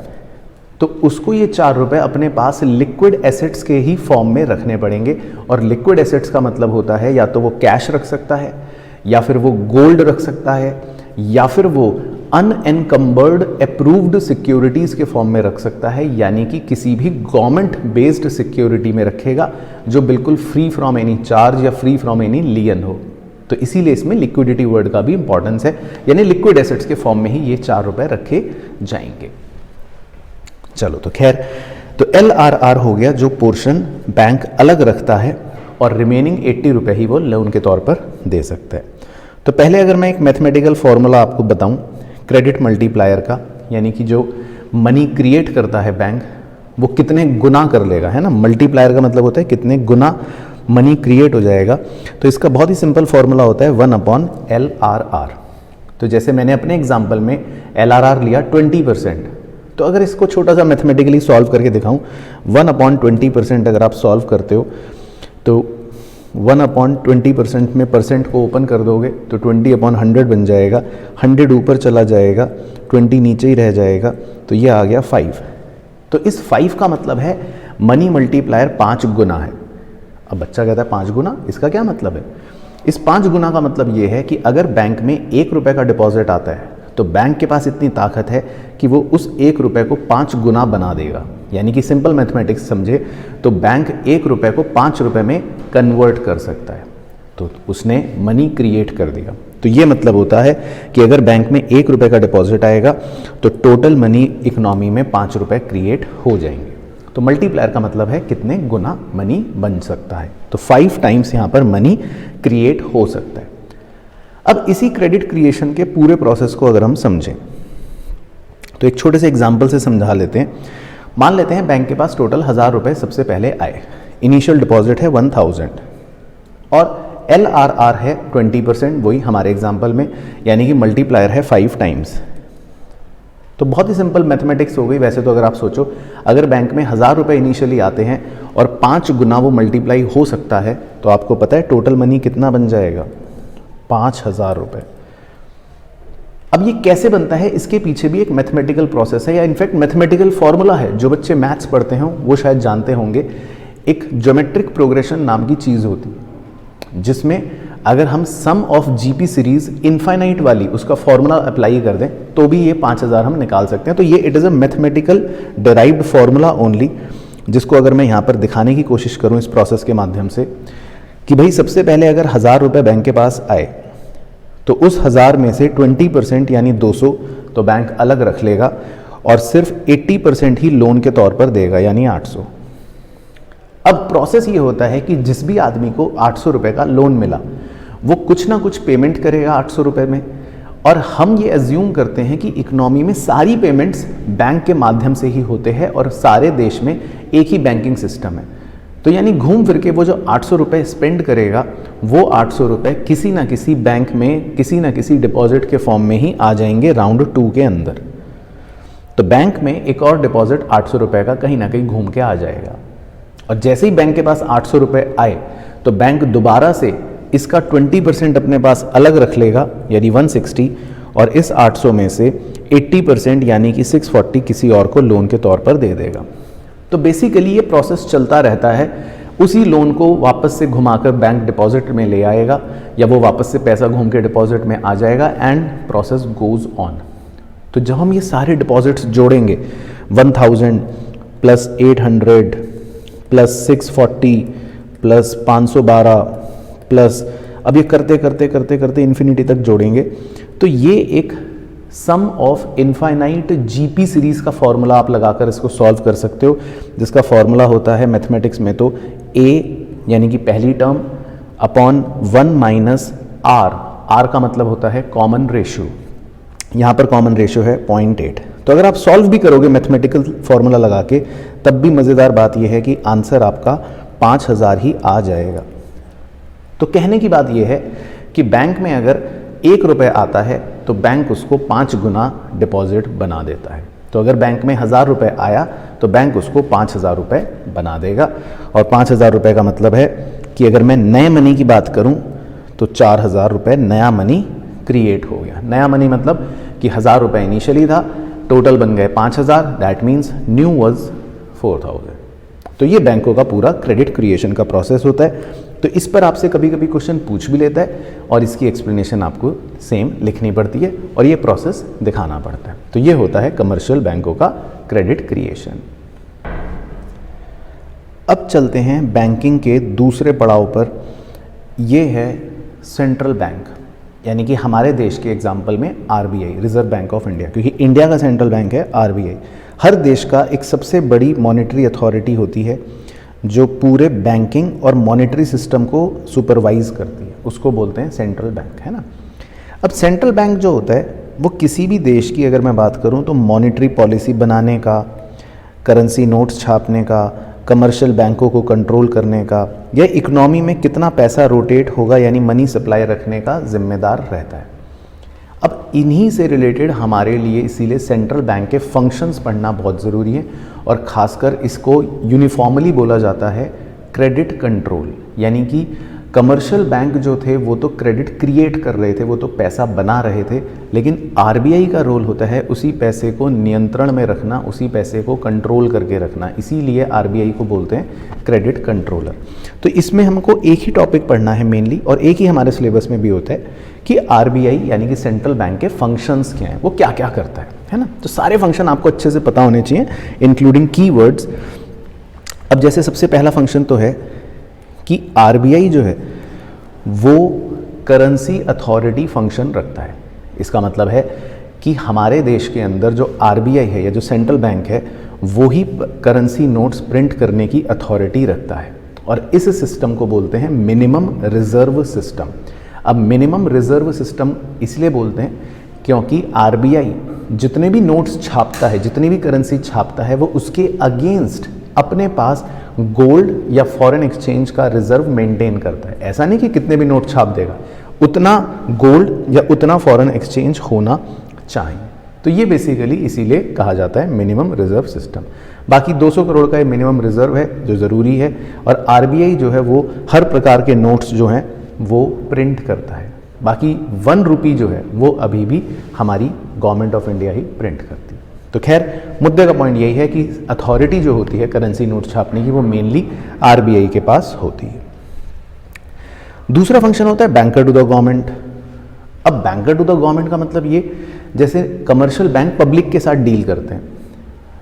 तो उसको ये 4 रुपये अपने पास लिक्विड एसेट्स के ही फॉर्म में रखने पड़ेंगे। और लिक्विड एसेट्स का मतलब होता है या तो वो कैश रख सकता है, या फिर वो गोल्ड रख सकता है, या फिर वो अनएनकम्बर्ड अप्रूव्ड सिक्योरिटीज़ के फॉर्म में रख सकता है, यानी कि किसी भी गवर्नमेंट बेस्ड सिक्योरिटी में रखेगा जो बिल्कुल फ्री फ्रॉम एनी चार्ज या फ्री फ्रॉम एनी लियन हो। तो इसीलिए इसमें लिक्विडिटी वर्ड का भी इंपॉर्टेंस है, यानी लिक्विड एसेट्स के फॉर्म में ही ये 4 रुपये रखे जाएंगे। चलो, तो खैर, तो LRR हो गया जो पोर्शन बैंक अलग रखता है, और रिमेनिंग 80 रुपये ही वो लोन के तौर पर दे सकता है। तो पहले अगर मैं एक मैथमेटिकल फॉर्मूला आपको बताऊं क्रेडिट मल्टीप्लायर का, यानी कि जो मनी क्रिएट करता है बैंक वो कितने गुना कर लेगा, है ना। मल्टीप्लायर का मतलब होता है कितने गुना मनी क्रिएट हो जाएगा। तो इसका बहुत ही सिंपल फॉर्मूला होता है 1/LRR। तो जैसे मैंने अपने एग्जाम्पल में LRR लिया 20%, तो अगर इसको छोटा सा मैथमेटिकली सॉल्व करके दिखाऊं, 1/20% अगर आप सॉल्व करते हो तो 1/20% में परसेंट को ओपन कर दोगे तो 20/100 बन जाएगा, 100 ऊपर चला जाएगा, 20 नीचे ही रह जाएगा, तो ये आ गया 5। तो इस 5 का मतलब है मनी मल्टीप्लायर 5 गुना है। अब बच्चा कहता है 5 गुना, इसका क्या मतलब है? इस 5 गुना का मतलब ये है कि अगर बैंक में 1 रुपये का डिपॉजिट आता है तो बैंक के पास इतनी ताकत है कि वो उस 1 रुपये को 5 गुना बना देगा। यानी कि सिंपल मैथमेटिक्स समझे तो बैंक 1 रुपये को 5 रुपये में कन्वर्ट कर सकता है, तो उसने मनी क्रिएट कर दिया। तो ये मतलब होता है कि अगर बैंक में 1 रुपये का डिपॉजिट आएगा तो टोटल मनी इकोनॉमी में 5 रुपये क्रिएट हो जाएंगे। तो मल्टीप्लायर का मतलब है कितने गुना मनी बन सकता है। तो 5 टाइम्स यहाँ पर मनी क्रिएट हो सकता है। अब इसी क्रेडिट क्रिएशन के पूरे प्रोसेस को अगर हम समझें तो एक छोटे से एग्जाम्पल से समझा लेते हैं। मान लेते हैं बैंक के पास टोटल 1000 रुपये सबसे पहले आए, इनिशियल डिपॉजिट है 1000 और LRR है 20%, वही हमारे एग्जाम्पल में, यानी कि मल्टीप्लायर है 5 टाइम्स। तो बहुत ही सिंपल मैथमेटिक्स हो गई। वैसे तो अगर आप सोचो, अगर बैंक में 1000 रुपये इनिशियली आते हैं और 5 गुना वो मल्टीप्लाई हो सकता है, तो आपको पता है टोटल मनी कितना बन जाएगा? 5000 रुपये। अब ये कैसे बनता है, इसके पीछे भी एक मैथमेटिकल प्रोसेस है, या इनफैक्ट मैथमेटिकल फॉर्मूला है। जो बच्चे मैथ्स पढ़ते हैं वो शायद जानते होंगे, एक ज्योमेट्रिक प्रोग्रेशन नाम की चीज़ होती है, जिसमें अगर हम सम ऑफ जीपी सीरीज इनफाइनाइट वाली उसका फॉर्मूला अप्लाई कर दें तो भी ये 5000 हम निकाल सकते हैं। तो ये it is a mathematical derived formula only, जिसको अगर मैं यहाँ पर दिखाने की कोशिश करूँ इस प्रोसेस के माध्यम से कि भाई सबसे पहले अगर 1000 रुपये बैंक के पास आए तो उस 1000 में से 20% यानी 200 तो बैंक अलग रख लेगा और सिर्फ 80% ही लोन के तौर पर देगा, यानी 800। अब प्रोसेस ये होता है कि जिस भी आदमी को 800 रुपये का लोन मिला वो कुछ ना कुछ पेमेंट करेगा 800 रुपये में, और हम ये एज्यूम करते हैं कि इकोनॉमी में सारी पेमेंट्स बैंक के माध्यम से ही होते हैं और सारे देश में एक ही बैंकिंग सिस्टम है। तो यानी घूम फिर के वो जो 800 रुपये स्पेंड करेगा वो 800 रुपये किसी ना किसी बैंक में किसी ना किसी डिपॉजिट के फॉर्म में ही आ जाएंगे राउंड 2 के अंदर। तो बैंक में एक और डिपॉजिट 800 रुपये का कहीं ना कहीं घूम के आ जाएगा, और जैसे ही बैंक के पास 800 रुपये आए तो बैंक दोबारा से इसका 20% अपने पास अलग रख लेगा, यानी 160, और इस 800 में से 80% यानी कि 640 किसी और को लोन के तौर पर दे देगा। तो बेसिकली ये प्रोसेस चलता रहता है, उसी लोन को वापस से घुमाकर बैंक डिपॉजिट में ले आएगा या वो वापस से पैसा घूम के डिपॉजिट में आ जाएगा एंड प्रोसेस गोज ऑन। तो जब हम ये सारे डिपॉजिट्स जोड़ेंगे 1000 प्लस 800 प्लस 640 प्लस 512 प्लस, अब ये करते करते करते करते इन्फिनिटी तक जोड़ेंगे, तो ये एक सम ऑफ इनफाइनाइट जीपी सीरीज का फॉर्मूला आप लगाकर इसको सॉल्व कर सकते हो, जिसका फॉर्मूला होता है मैथमेटिक्स में तो a यानी कि पहली term upon 1 minus r, r का मतलब होता है कॉमन रेशियो, यहाँ पर कॉमन रेशियो है 0.8। तो अगर आप सॉल्व भी करोगे मैथमेटिकल फॉर्मूला लगा के, तब भी मज़ेदार बात यह है कि आंसर आपका 5000 ही आ जाएगा। तो कहने की बात यह है कि बैंक में अगर 1 रुपये आता है तो बैंक उसको 5 गुना डिपॉजिट बना देता है। तो अगर बैंक में 1000 रुपये आया तो बैंक उसको 5000 रुपये बना देगा। और 5000 रुपये का मतलब है कि अगर मैं नए मनी की बात करूं तो 4000 रुपये नया मनी क्रिएट हो गया। नया मनी मतलब कि 1000 रुपये इनिशियली था, टोटल बन गए 5000, दैट मीन्स न्यू वॉज 4000। तो ये बैंकों का पूरा क्रेडिट क्रिएशन का प्रोसेस होता है। तो इस पर आपसे कभी कभी क्वेश्चन पूछ भी लेता है और इसकी एक्सप्लेनेशन आपको सेम लिखनी पड़ती है और ये प्रोसेस दिखाना पड़ता है। तो ये होता है कमर्शियल बैंकों का क्रेडिट क्रिएशन। अब चलते हैं बैंकिंग के दूसरे पड़ाव पर, ये है सेंट्रल बैंक, यानी कि हमारे देश के एग्जाम्पल में RBI, reserve bank of India, क्योंकि इंडिया का सेंट्रल बैंक है आरबीआई। हर देश का एक सबसे बड़ी मॉनेटरी अथॉरिटी होती है जो पूरे बैंकिंग और मॉनेटरी सिस्टम को सुपरवाइज करती है, उसको बोलते हैं सेंट्रल बैंक, है ना। अब सेंट्रल बैंक जो होता है वो किसी भी देश की अगर मैं बात करूं तो मॉनेटरी पॉलिसी बनाने का, करेंसी नोट्स छापने का, कमर्शियल बैंकों को कंट्रोल करने का, या इकोनॉमी में कितना पैसा रोटेट होगा यानी मनी सप्लाई रखने का जिम्मेदार रहता है। अब इन्हीं से रिलेटेड हमारे लिए इसीलिए सेंट्रल बैंक के फंक्शंस पढ़ना बहुत ज़रूरी है और ख़ासकर इसको यूनिफॉर्मली बोला जाता है क्रेडिट कंट्रोल। यानी कि कमर्शियल बैंक जो थे वो तो क्रेडिट क्रिएट कर रहे थे, वो तो पैसा बना रहे थे, लेकिन आरबीआई का रोल होता है उसी पैसे को नियंत्रण में रखना, उसी पैसे को कंट्रोल करके रखना। इसीलिए आरबीआई को बोलते हैं क्रेडिट कंट्रोलर। तो इसमें हमको एक ही टॉपिक पढ़ना है मेनली, और एक ही हमारे सिलेबस में भी होता है कि आरबीआई यानी कि सेंट्रल बैंक के फंक्शंस क्या हैं, वो क्या क्या करता है ना। तो सारे फंक्शन आपको अच्छे से पता होने चाहिए इंक्लूडिंग कीवर्ड्स। अब जैसे सबसे पहला फंक्शन तो है कि आरबीआई जो है वो करेंसी अथॉरिटी फंक्शन रखता है। इसका मतलब है कि हमारे देश के अंदर जो आरबीआई है या जो सेंट्रल बैंक है वो ही करेंसी नोट्स प्रिंट करने की अथॉरिटी रखता है, और इस सिस्टम को बोलते हैं मिनिमम रिजर्व सिस्टम। अब मिनिमम रिजर्व सिस्टम इसलिए बोलते हैं क्योंकि आरबीआई जितने भी नोट्स छापता है, जितनी भी करेंसी छापता है, वो उसके अगेंस्ट अपने पास गोल्ड या फॉरेन एक्सचेंज का रिजर्व मेंटेन करता है। ऐसा नहीं कि कितने भी नोट छाप देगा, उतना गोल्ड या उतना फॉरेन एक्सचेंज होना चाहिए। तो ये बेसिकली इसीलिए कहा जाता है मिनिमम रिजर्व सिस्टम। बाकी 200 करोड़ का ये मिनिमम रिजर्व है जो ज़रूरी है, और आरबीआई जो है वो हर प्रकार के नोट्स जो हैं वो प्रिंट करता है। बाकी 1 रुपी जो है वो अभी भी हमारी government of India he print करती है। तो खैर मुद्दे का पॉइंट यही है कि अथॉरिटी जो होती है करेंसी नोट छापने की वो मेनली आरबीआई के पास होती है। दूसरा फंक्शन होता है बैंकर टू द गवर्नमेंट। अब बैंकर टू द गवर्नमेंट का मतलब ये, जैसे कमर्शियल बैंक पब्लिक के साथ डील करते हैं,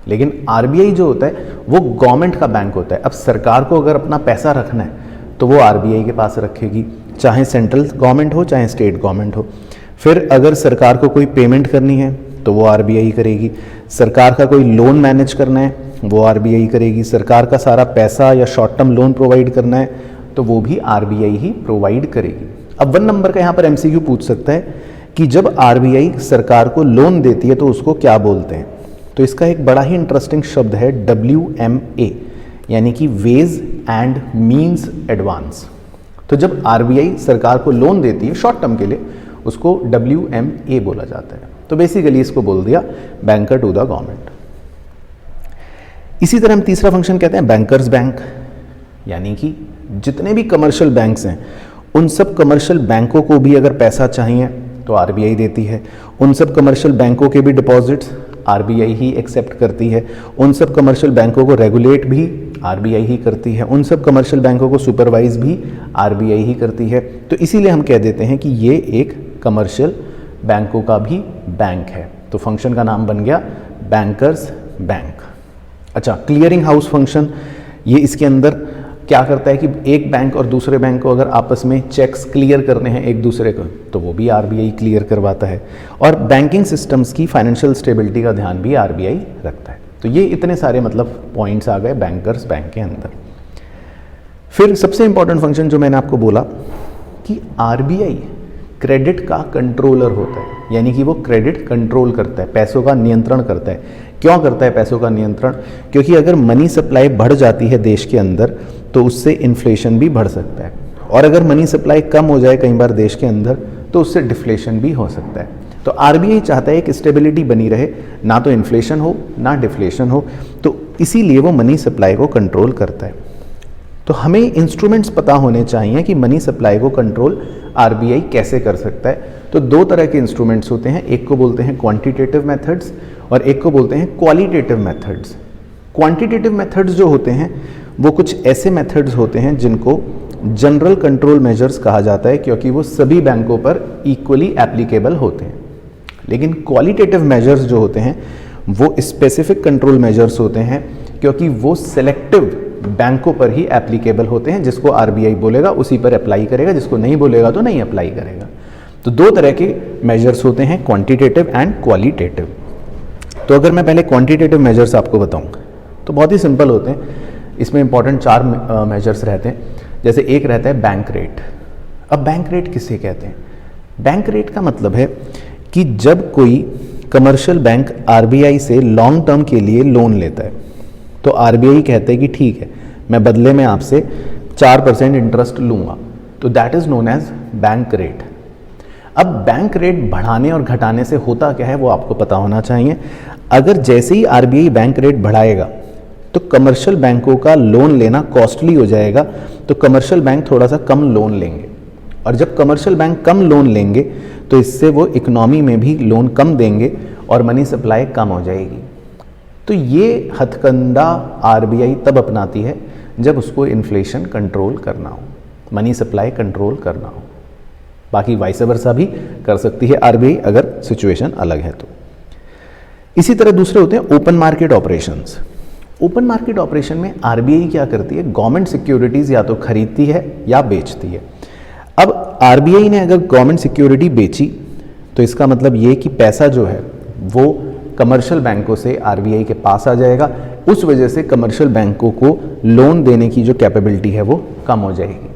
लेकिन आरबीआई जो होता है वो गवर्नमेंट का बैंक होता है। अब सरकार को अगर अपना पैसा रखना है तो वो आरबीआई के पास रखेगी, चाहे सेंट्रल गवर्नमेंट हो चाहे स्टेट गवर्नमेंट हो। फिर अगर सरकार को कोई पेमेंट करनी है तो वो आरबीआई करेगी, सरकार का कोई लोन मैनेज करना है वो आरबीआई करेगी, सरकार का सारा पैसा या शॉर्ट टर्म लोन प्रोवाइड करना है तो वो भी आरबीआई ही प्रोवाइड करेगी। अब 1 नंबर का यहाँ पर एमसीक्यू पूछ सकता है कि जब आरबीआई सरकार को लोन देती है तो उसको क्या बोलते हैं। तो इसका एक बड़ा ही इंटरेस्टिंग शब्द है WMA, यानी कि वेज एंड मीन्स एडवांस। तो जब आरबीआई सरकार को लोन देती है शॉर्ट टर्म के लिए, उसको WMA बोला जाता है। तो बेसिकली इसको बोल दिया बैंकर टू द गवर्नमेंट। इसी तरह हम तीसरा फंक्शन कहते हैं बैंकर्स बैंक, यानी कि जितने भी कमर्शियल बैंक्स हैं उन सब कमर्शियल बैंकों को भी अगर पैसा चाहिए तो आरबीआई देती है। उन सब कमर्शियल बैंकों के भी डिपॉजिट्स आरबीआई ही एक्सेप्ट करती है। उन सब कमर्शियल बैंकों को रेगुलेट भी आरबीआई ही करती है। उन सब कमर्शियल बैंकों को सुपरवाइज भी आरबीआई ही करती है। तो इसीलिए हम कह देते हैं कि ये एक कमर्शियल बैंकों का भी बैंक है। तो फंक्शन का नाम बन गया बैंकर्स बैंक। अच्छा, क्लियरिंग हाउस फंक्शन, ये इसके अंदर क्या करता है कि एक बैंक और दूसरे बैंक को अगर आपस में चेक्स क्लियर करने हैं एक दूसरे को, तो वो भी आरबीआई क्लियर करवाता है। और बैंकिंग सिस्टम्स की फाइनेंशियल स्टेबिलिटी का ध्यान भी आरबीआई रखता है। तो ये इतने सारे मतलब पॉइंट्स आ गए बैंकर्स बैंक के अंदर। फिर सबसे इंपॉर्टेंट फंक्शन जो मैंने आपको बोला कि आरबीआई क्रेडिट का कंट्रोलर होता है, यानी कि वो क्रेडिट कंट्रोल करता है, पैसों का नियंत्रण करता है। क्यों करता है पैसों का नियंत्रण? क्योंकि अगर मनी सप्लाई बढ़ जाती है देश के अंदर तो उससे इन्फ्लेशन भी बढ़ सकता है, और अगर मनी सप्लाई कम हो जाए कई बार देश के अंदर तो उससे डिफ्लेशन भी हो सकता है। तो आरबीआई चाहता है कि स्टेबिलिटी बनी रहे, ना तो इन्फ्लेशन हो ना डिफ्लेशन हो, तो इसीलिए वो मनी सप्लाई को कंट्रोल करता है। तो हमें इंस्ट्रूमेंट्स पता होने चाहिए कि मनी सप्लाई को कंट्रोल आरबीआई कैसे कर सकता है। तो दो तरह के इंस्ट्रूमेंट्स होते हैं, एक को बोलते हैं क्वांटिटेटिव मेथड्स और एक को बोलते हैं क्वालिटेटिव मेथड्स। क्वांटिटेटिव मेथड्स जो होते हैं वो कुछ ऐसे मेथड्स होते हैं जिनको जनरल कंट्रोल मेजर्स कहा जाता है, क्योंकि वो सभी बैंकों पर इक्वली एप्लीकेबल होते हैं। लेकिन क्वालिटेटिव मेजर्स जो होते हैं वो स्पेसिफिक कंट्रोल मेजर्स होते हैं, क्योंकि वो सेलेक्टिव बैंकों पर ही एप्लीकेबल होते हैं। जिसको आरबीआई बोलेगा उसी पर अप्लाई करेगा, जिसको नहीं बोलेगा तो नहीं अप्लाई करेगा। तो दो तरह के मेजर्स होते हैं, क्वांटिटेटिव एंड क्वालिटेटिव। तो अगर मैं पहले क्वांटिटेटिव मेजर्स आपको बताऊं तो बहुत ही सिंपल होते हैं। इसमें इंपॉर्टेंट 4 मेजर्स रहते हैं। जैसे एक रहता है बैंक रेट। अब बैंक रेट किसे कहते हैं? बैंक रेट का मतलब है कि जब कोई कमर्शियल बैंक आरबीआई से लॉन्ग टर्म के लिए लोन लेता है तो आरबीआई कहते हैं कि ठीक है, मैं बदले में आपसे 4% इंटरेस्ट लूँगा, तो that is known as bank rate. अब बैंक रेट बढ़ाने और घटाने से होता क्या है वो आपको पता होना चाहिए। अगर जैसे ही आरबीआई बैंक रेट बढ़ाएगा तो कमर्शियल बैंकों का लोन लेना कॉस्टली हो जाएगा, तो कमर्शियल बैंक थोड़ा सा कम लोन लेंगे, और जब कमर्शियल बैंक कम लोन लेंगे तो इससे वो इकोनॉमी में भी लोन कम देंगे और मनी सप्लाई कम हो जाएगी। तो ये हथकंडा आरबीआई तब अपनाती है जब उसको इन्फ्लेशन कंट्रोल करना हो, मनी सप्लाई कंट्रोल करना हो। बाकी वाइस वर्सा भी कर सकती है आरबीआई अगर सिचुएशन अलग है तो। इसी तरह दूसरे होते हैं open market operations. Open market operation में आरबीआई क्या करती है? गवर्नमेंट सिक्योरिटीज या तो खरीदती है या बेचती है। अब आरबीआई ने अगर गवर्नमेंट सिक्योरिटी बेची तो इसका मतलब ये कि पैसा जो है वो कमर्शियल बैंकों से आरबीआई के पास आ जाएगा। उस वजह से कमर्शियल बैंकों को लोन देने की जो कैपेबिलिटी है वो कम हो जाएगी।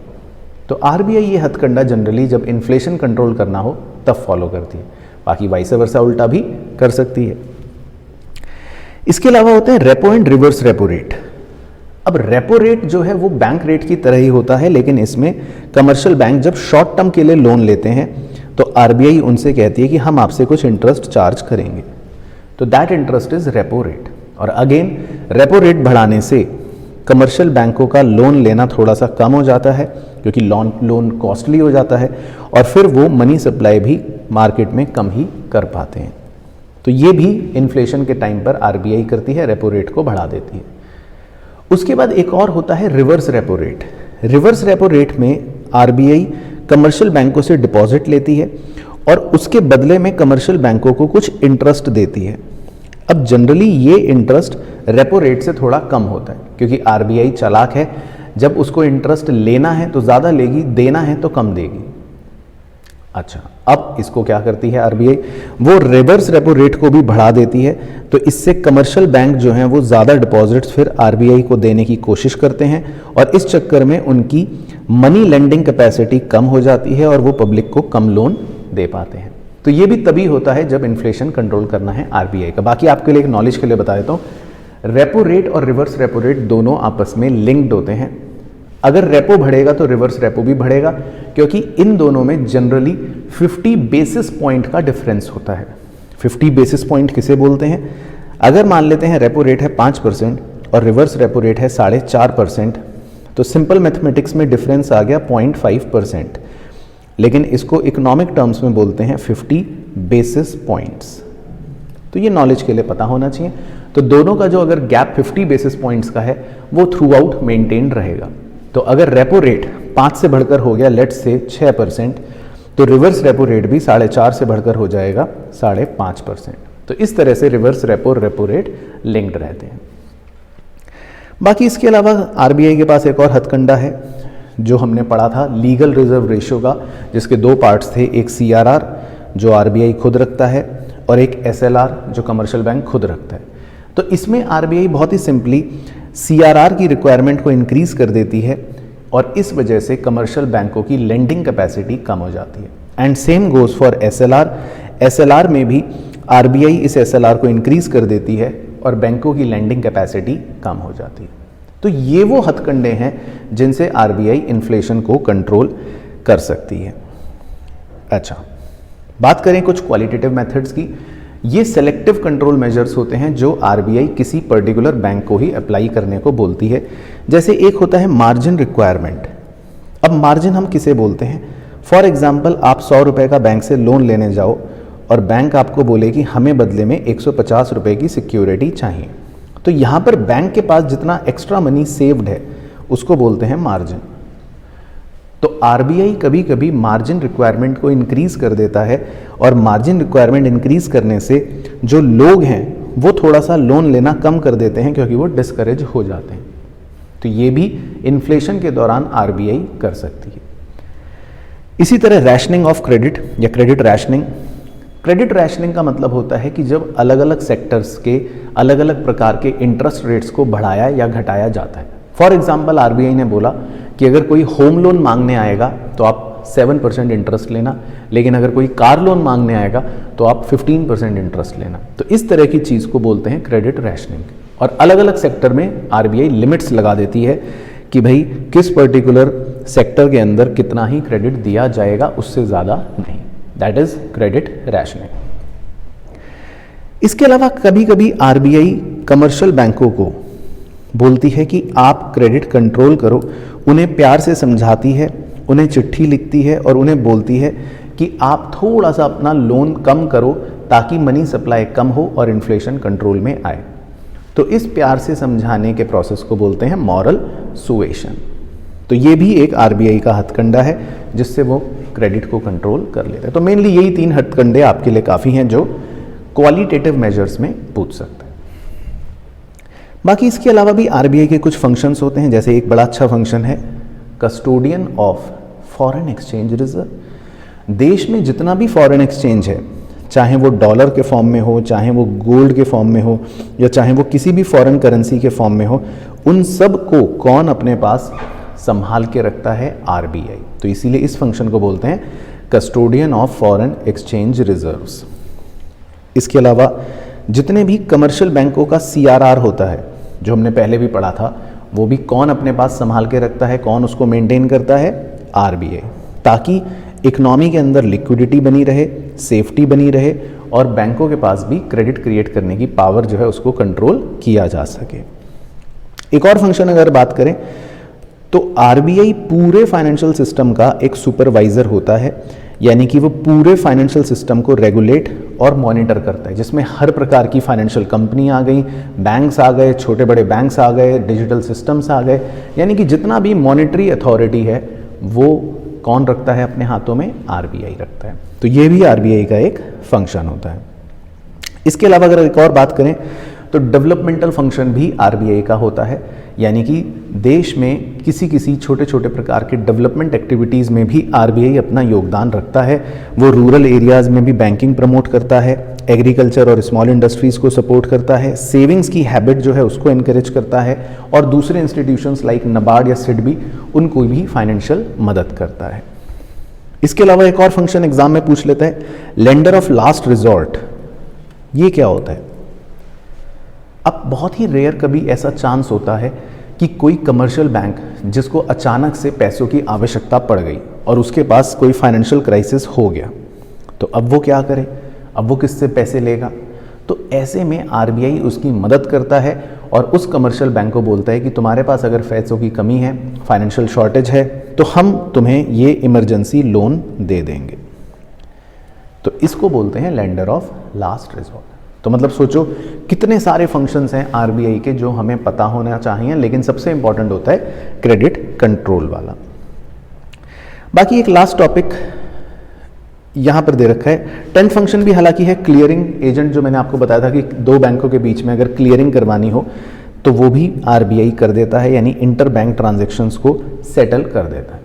तो आरबीआई ये हथकंडा जनरली जब इन्फ्लेशन कंट्रोल करना हो तब फॉलो करती है, बाकी वाइस वर्सा उल्टा भी कर सकती है। इसके अलावा होते हैं repo and reverse repo rate. अब रेपो रेट जो है वो बैंक रेट की तरह ही होता है, लेकिन इसमें कमर्शियल बैंक जब शॉर्ट टर्म के लिए लोन लेते हैं तो आरबीआई उनसे कहती है कि हम आपसे कुछ इंटरेस्ट चार्ज करेंगे, तो that interest is repo rate. और अगेन रेपो रेट बढ़ाने से कमर्शियल बैंकों का लोन लेना थोड़ा सा कम हो जाता है, क्योंकि लोन कॉस्टली हो जाता है, और फिर वो मनी सप्लाई भी मार्केट में कम ही कर पाते हैं। तो ये भी इन्फ्लेशन के टाइम पर आरबीआई करती है, रेपो रेट को बढ़ा देती है। उसके बाद एक और होता है reverse repo rate. Reverse repo rate में आरबीआई कमर्शियल बैंकों से डिपॉजिट लेती है और उसके बदले में कमर्शियल बैंकों को कुछ इंटरेस्ट देती है। अब जनरली ये इंटरेस्ट रेपो रेट से थोड़ा कम होता है, क्योंकि आरबीआई चालाक है, जब उसको इंटरेस्ट लेना है तो ज़्यादा लेगी, देना है तो कम देगी। अच्छा, अब इसको क्या करती है आरबीआई? वो रिवर्स रेपो रेट को भी बढ़ा देती है, तो इससे कमर्शियल बैंक जो हैं वो ज़्यादा डिपॉजिट्स फिर आरबीआई को देने की कोशिश करते हैं, और इस चक्कर में उनकी मनी लेंडिंग कैपेसिटी कम हो जाती है और वो पब्लिक को कम लोन दे पाते हैं। तो ये भी तभी होता है जब इन्फ्लेशन कंट्रोल करना है आरबीआई का। बाकी आपके लिए एक नॉलेज के लिए बता देता हूँ, रेपो रेट और रिवर्स रेपो रेट दोनों आपस में लिंक्ड होते हैं। अगर रेपो बढ़ेगा तो रिवर्स रेपो भी बढ़ेगा, क्योंकि इन दोनों में जनरली 50 बेसिस पॉइंट का डिफरेंस होता है। 50 बेसिस पॉइंट किसे बोलते हैं? अगर मान लेते हैं रेपो रेट है 5% और रिवर्स रेपो रेट है 4.5%, तो सिंपल मैथमेटिक्स में डिफरेंस आ गया 0.5%। लेकिन इसको इकोनॉमिक टर्म्स में बोलते हैं 50 बेसिस पॉइंट्स। तो ये नॉलेज के लिए पता होना चाहिए। तो दोनों का जो अगर गैप 50 बेसिस पॉइंट्स का है वो थ्रू आउट मेंटेन रहेगा। तो अगर रेपो रेट 5 से बढ़कर हो गया लेट्स से 6%, तो रिवर्स रेपो रेट भी 4.5 से बढ़कर हो जाएगा 5.5%। तो इस तरह से रिवर्स रेपो रेट लिंक्ड रहते हैं। बाकी इसके अलावा आरबीआई के पास एक और हथकंडा है जो हमने पढ़ा था लीगल रिजर्व रेशियो का, जिसके दो पार्ट्स थे, एक सीआरआर जो आरबीआई खुद रखता है और एक एसएलआर जो कमर्शियल बैंक खुद रखता है। तो इसमें आरबीआई बहुत ही सिंपली सीआरआर की रिक्वायरमेंट को इंक्रीज कर देती है और इस वजह से कमर्शियल बैंकों की लेंडिंग कैपेसिटी कम हो जाती है। And same goes for SLR. SLR में भी आरबीआई इस एसएलआर को इंक्रीज कर देती है और बैंकों की लेंडिंग कैपेसिटी कम हो जाती है। तो ये वो हथकंडे हैं जिनसे आरबीआई इन्फ्लेशन को कंट्रोल कर सकती है। अच्छा, बात करें कुछ क्वालिटेटिव मेथड्स की। ये सेलेक्टिव कंट्रोल मेजर्स होते हैं जो आरबीआई किसी पर्टिकुलर बैंक को ही अप्लाई करने को बोलती है। जैसे एक होता है मार्जिन रिक्वायरमेंट। अब मार्जिन हम किसे बोलते हैं? फॉर एग्जाम्पल, आप 100 रुपये का बैंक से लोन लेने जाओ और बैंक आपको बोले कि हमें बदले में 150 रुपये की सिक्योरिटी चाहिए। तो यहाँ पर बैंक के पास जितना एक्स्ट्रा मनी सेव्ड है उसको बोलते हैं मार्जिन। तो आरबीआई कभी कभी मार्जिन रिक्वायरमेंट को इंक्रीज कर देता है और मार्जिन रिक्वायरमेंट इंक्रीज करने से जो लोग हैं वो थोड़ा सा लोन लेना कम कर देते हैं क्योंकि वो डिस्करेज हो जाते हैं। तो ये भी इन्फ्लेशन के दौरान आरबीआई कर सकती है। इसी तरह रैशनिंग ऑफ क्रेडिट या क्रेडिट रैशनिंग। क्रेडिट रैशनिंग का मतलब होता है कि जब अलग अलग सेक्टर्स के अलग अलग प्रकार के इंटरेस्ट रेट्स को बढ़ाया या घटाया जाता है। फॉर एग्जाम्पल, आरबीआई ने बोला कि अगर कोई होम लोन मांगने आएगा तो आप 7% इंटरेस्ट लेना, लेकिन अगर कोई कार लोन मांगने आएगा तो आप 15% इंटरेस्ट लेना। तो इस तरह की चीज़ को बोलते हैं क्रेडिट रैशनिंग। और अलग अलग सेक्टर में आरबीआई लिमिट्स लगा देती है कि भाई किस पर्टिकुलर सेक्टर के अंदर कितना ही क्रेडिट दिया जाएगा, उससे ज़्यादा नहीं। That is credit rationing. इसके अलावा कभी कभी आरबीआई कमर्शियल बैंकों को बोलती है कि आप क्रेडिट कंट्रोल करो, उन्हें प्यार से समझाती है, उन्हें चिट्ठी लिखती है और उन्हें बोलती है कि आप थोड़ा सा अपना लोन कम करो ताकि मनी सप्लाई कम हो और इन्फ्लेशन कंट्रोल में आए। तो इस प्यार से समझाने के प्रोसेस को बोलते हैं मॉरल सुएशन। तो ये भी एक आरबीआई का हथकंडा है जिससे वो क्रेडिट को कंट्रोल कर लेते हैं। तो मेनली यही 3 हथकंडे आपके लिए काफ़ी हैं जो क्वालिटेटिव मेजर्स में पूछ सकते हैं। बाकी इसके अलावा भी आरबीआई के कुछ फंक्शंस होते हैं। जैसे एक बड़ा अच्छा फंक्शन है custodian of foreign exchange reserve. देश में जितना भी फॉरेन एक्सचेंज है, चाहे वो डॉलर के फॉर्म में हो, चाहे वो गोल्ड के फॉर्म में हो, या चाहे वो किसी भी फॉरेन करेंसी के फॉर्म में हो, उन सब को कौन अपने पास संभाल के रखता है? आरबीआई। तो इसीलिए इस फंक्शन को बोलते हैं custodian of foreign exchange reserves. इसके अलावा जितने भी कमर्शियल बैंकों का सीआरआर होता है, जो हमने पहले भी पढ़ा था, वो भी कौन अपने पास संभाल के रखता है, कौन उसको मेंटेन करता है? आरबीआई। ताकि इकोनॉमी के अंदर लिक्विडिटी बनी रहे, सेफ्टी बनी रहे और बैंकों के पास भी क्रेडिट क्रिएट करने की पावर जो है उसको कंट्रोल किया जा सके। एक और फंक्शन अगर बात करें तो आरबीआई पूरे फाइनेंशियल सिस्टम का एक सुपरवाइजर होता है, यानी कि वो पूरे फाइनेंशियल सिस्टम को रेगुलेट और मॉनिटर करता है, जिसमें हर प्रकार की फाइनेंशियल कंपनी आ गई, बैंक्स आ गए, छोटे बड़े बैंक्स आ गए, डिजिटल सिस्टम्स आ गए, यानी कि जितना भी मॉनिटरी अथॉरिटी है वो कौन रखता है अपने हाथों में? आरबीआई रखता है। तो ये भी आरबीआई का एक फंक्शन होता है। इसके अलावा अगर एक और बात करें तो डेवलपमेंटल फंक्शन भी आरबीआई का होता है, यानी कि देश में किसी छोटे छोटे प्रकार के डेवलपमेंट एक्टिविटीज़ में भी आरबीआई अपना योगदान रखता है। वो रूरल एरियाज़ में भी बैंकिंग प्रमोट करता है, एग्रीकल्चर और स्मॉल इंडस्ट्रीज़ को सपोर्ट करता है, सेविंग्स की हैबिट जो है उसको इनकरेज करता है और दूसरे इंस्टीट्यूशंस लाइक नाबार्ड या सिडबी उनको भी फाइनेंशियल मदद करता है। इसके अलावा एक और फंक्शन एग्जाम में पूछ लेता है, लेंडर ऑफ लास्ट रिजॉर्ट। ये क्या होता है? अब बहुत ही रेयर कभी ऐसा चांस होता है कि कोई कमर्शियल बैंक जिसको अचानक से पैसों की आवश्यकता पड़ गई और उसके पास कोई फाइनेंशियल क्राइसिस हो गया, तो अब वो क्या करे? अब वो किससे पैसे लेगा? तो ऐसे में आरबीआई उसकी मदद करता है और उस कमर्शियल बैंक को बोलता है कि तुम्हारे पास अगर पैसों की कमी है, फाइनेंशियल शॉर्टेज है, तो हम तुम्हें ये इमरजेंसी लोन दे देंगे। तो इसको बोलते हैं लेंडर ऑफ लास्ट रिजॉर्ट। तो मतलब सोचो कितने सारे फंक्शंस हैं आरबीआई के जो हमें पता होना चाहिए, लेकिन सबसे इंपॉर्टेंट होता है क्रेडिट कंट्रोल वाला। बाकी एक लास्ट टॉपिक यहां पर दे रखा है, 10th फंक्शन भी हालांकि है क्लियरिंग एजेंट, जो मैंने आपको बताया था कि दो बैंकों के बीच में अगर क्लियरिंग करवानी हो तो वो भी आरबीआई कर देता है, यानी इंटर बैंक ट्रांजेक्शन्स को सेटल कर देता है।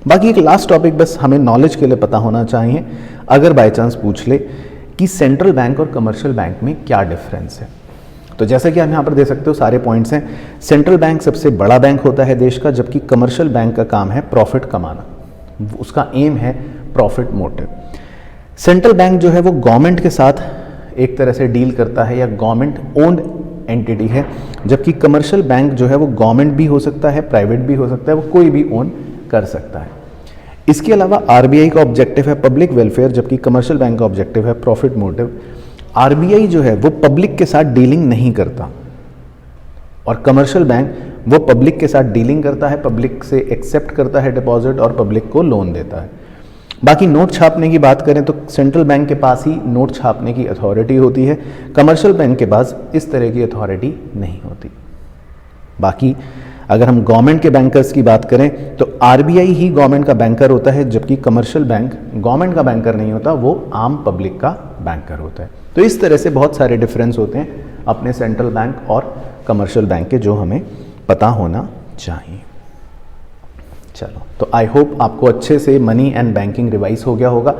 बाकी एक लास्ट टॉपिक बस हमें नॉलेज के लिए पता होना चाहिए, अगर बाय चांस पूछ ले कि सेंट्रल बैंक और कमर्शियल बैंक में क्या डिफरेंस है। तो जैसा कि आप यहाँ पर देख सकते हो सारे पॉइंट्स हैं। सेंट्रल बैंक सबसे बड़ा बैंक होता है देश का, जबकि कमर्शियल बैंक का काम है प्रॉफिट कमाना, उसका एम है प्रॉफिट मोटिव। सेंट्रल बैंक जो है वो गवर्नमेंट के साथ एक तरह से डील करता है या गवर्नमेंट ओन्ड एंटिटी है, जबकि कमर्शियल बैंक जो है वो गवर्नमेंट भी हो सकता है, प्राइवेट भी हो सकता है, वो कोई भी ओन कर सकता है। इसके अलावा आरबीआई का ऑब्जेक्टिव है पब्लिक वेलफेयर, जबकि कमर्शियल बैंक का ऑब्जेक्टिव है प्रॉफिट मोटिव। आरबीआई जो है वो पब्लिक के साथ डीलिंग नहीं करता और कमर्शियल बैंक वो पब्लिक के साथ डीलिंग करता है, पब्लिक से एक्सेप्ट करता है डिपॉजिट और पब्लिक को लोन देता है। बाकी नोट छापने की बात करें तो सेंट्रल बैंक के पास ही नोट छापने की अथॉरिटी होती है, कमर्शियल बैंक के पास इस तरह की अथॉरिटी नहीं होती। बाकी अगर हम गवर्नमेंट के बैंकर्स की बात करें तो आरबीआई ही गवर्नमेंट का बैंकर होता है, जबकि कमर्शियल बैंक गवर्नमेंट का बैंकर नहीं होता, वो आम पब्लिक का बैंकर होता है। तो इस तरह से बहुत सारे डिफरेंस होते हैं अपने सेंट्रल बैंक और कमर्शियल बैंक के, जो हमें पता होना चाहिए। चलो, तो आई होप आपको अच्छे से मनी एंड बैंकिंग रिवाइज हो गया होगा।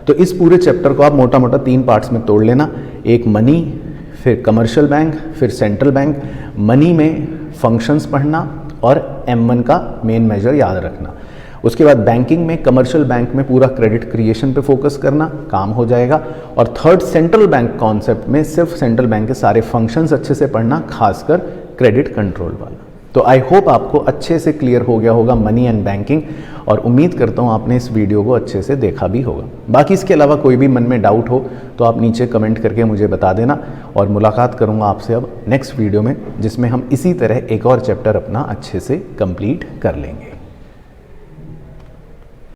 तो इस पूरे चैप्टर को आप मोटा मोटा 3 पार्ट्स में तोड़ लेना, एक मनी, फिर कमर्शियल बैंक, फिर सेंट्रल बैंक। मनी में फंक्शंस पढ़ना और M1 का मेन मेजर याद रखना। उसके बाद बैंकिंग में कमर्शियल बैंक में पूरा क्रेडिट क्रिएशन पे फोकस करना, काम हो जाएगा। और थर्ड सेंट्रल बैंक कॉन्सेप्ट में सिर्फ सेंट्रल बैंक के सारे फंक्शंस अच्छे से पढ़ना, खासकर क्रेडिट कंट्रोल वाला। तो आई होप आपको अच्छे से क्लियर हो गया होगा मनी एंड बैंकिंग, और उम्मीद करता हूँ आपने इस वीडियो को अच्छे से देखा भी होगा। बाकी इसके अलावा कोई भी मन में डाउट हो तो आप नीचे कमेंट करके मुझे बता देना, और मुलाकात करूँगा आपसे अब नेक्स्ट वीडियो में, जिसमें हम इसी तरह एक और चैप्टर अपना अच्छे से कंप्लीट कर लेंगे।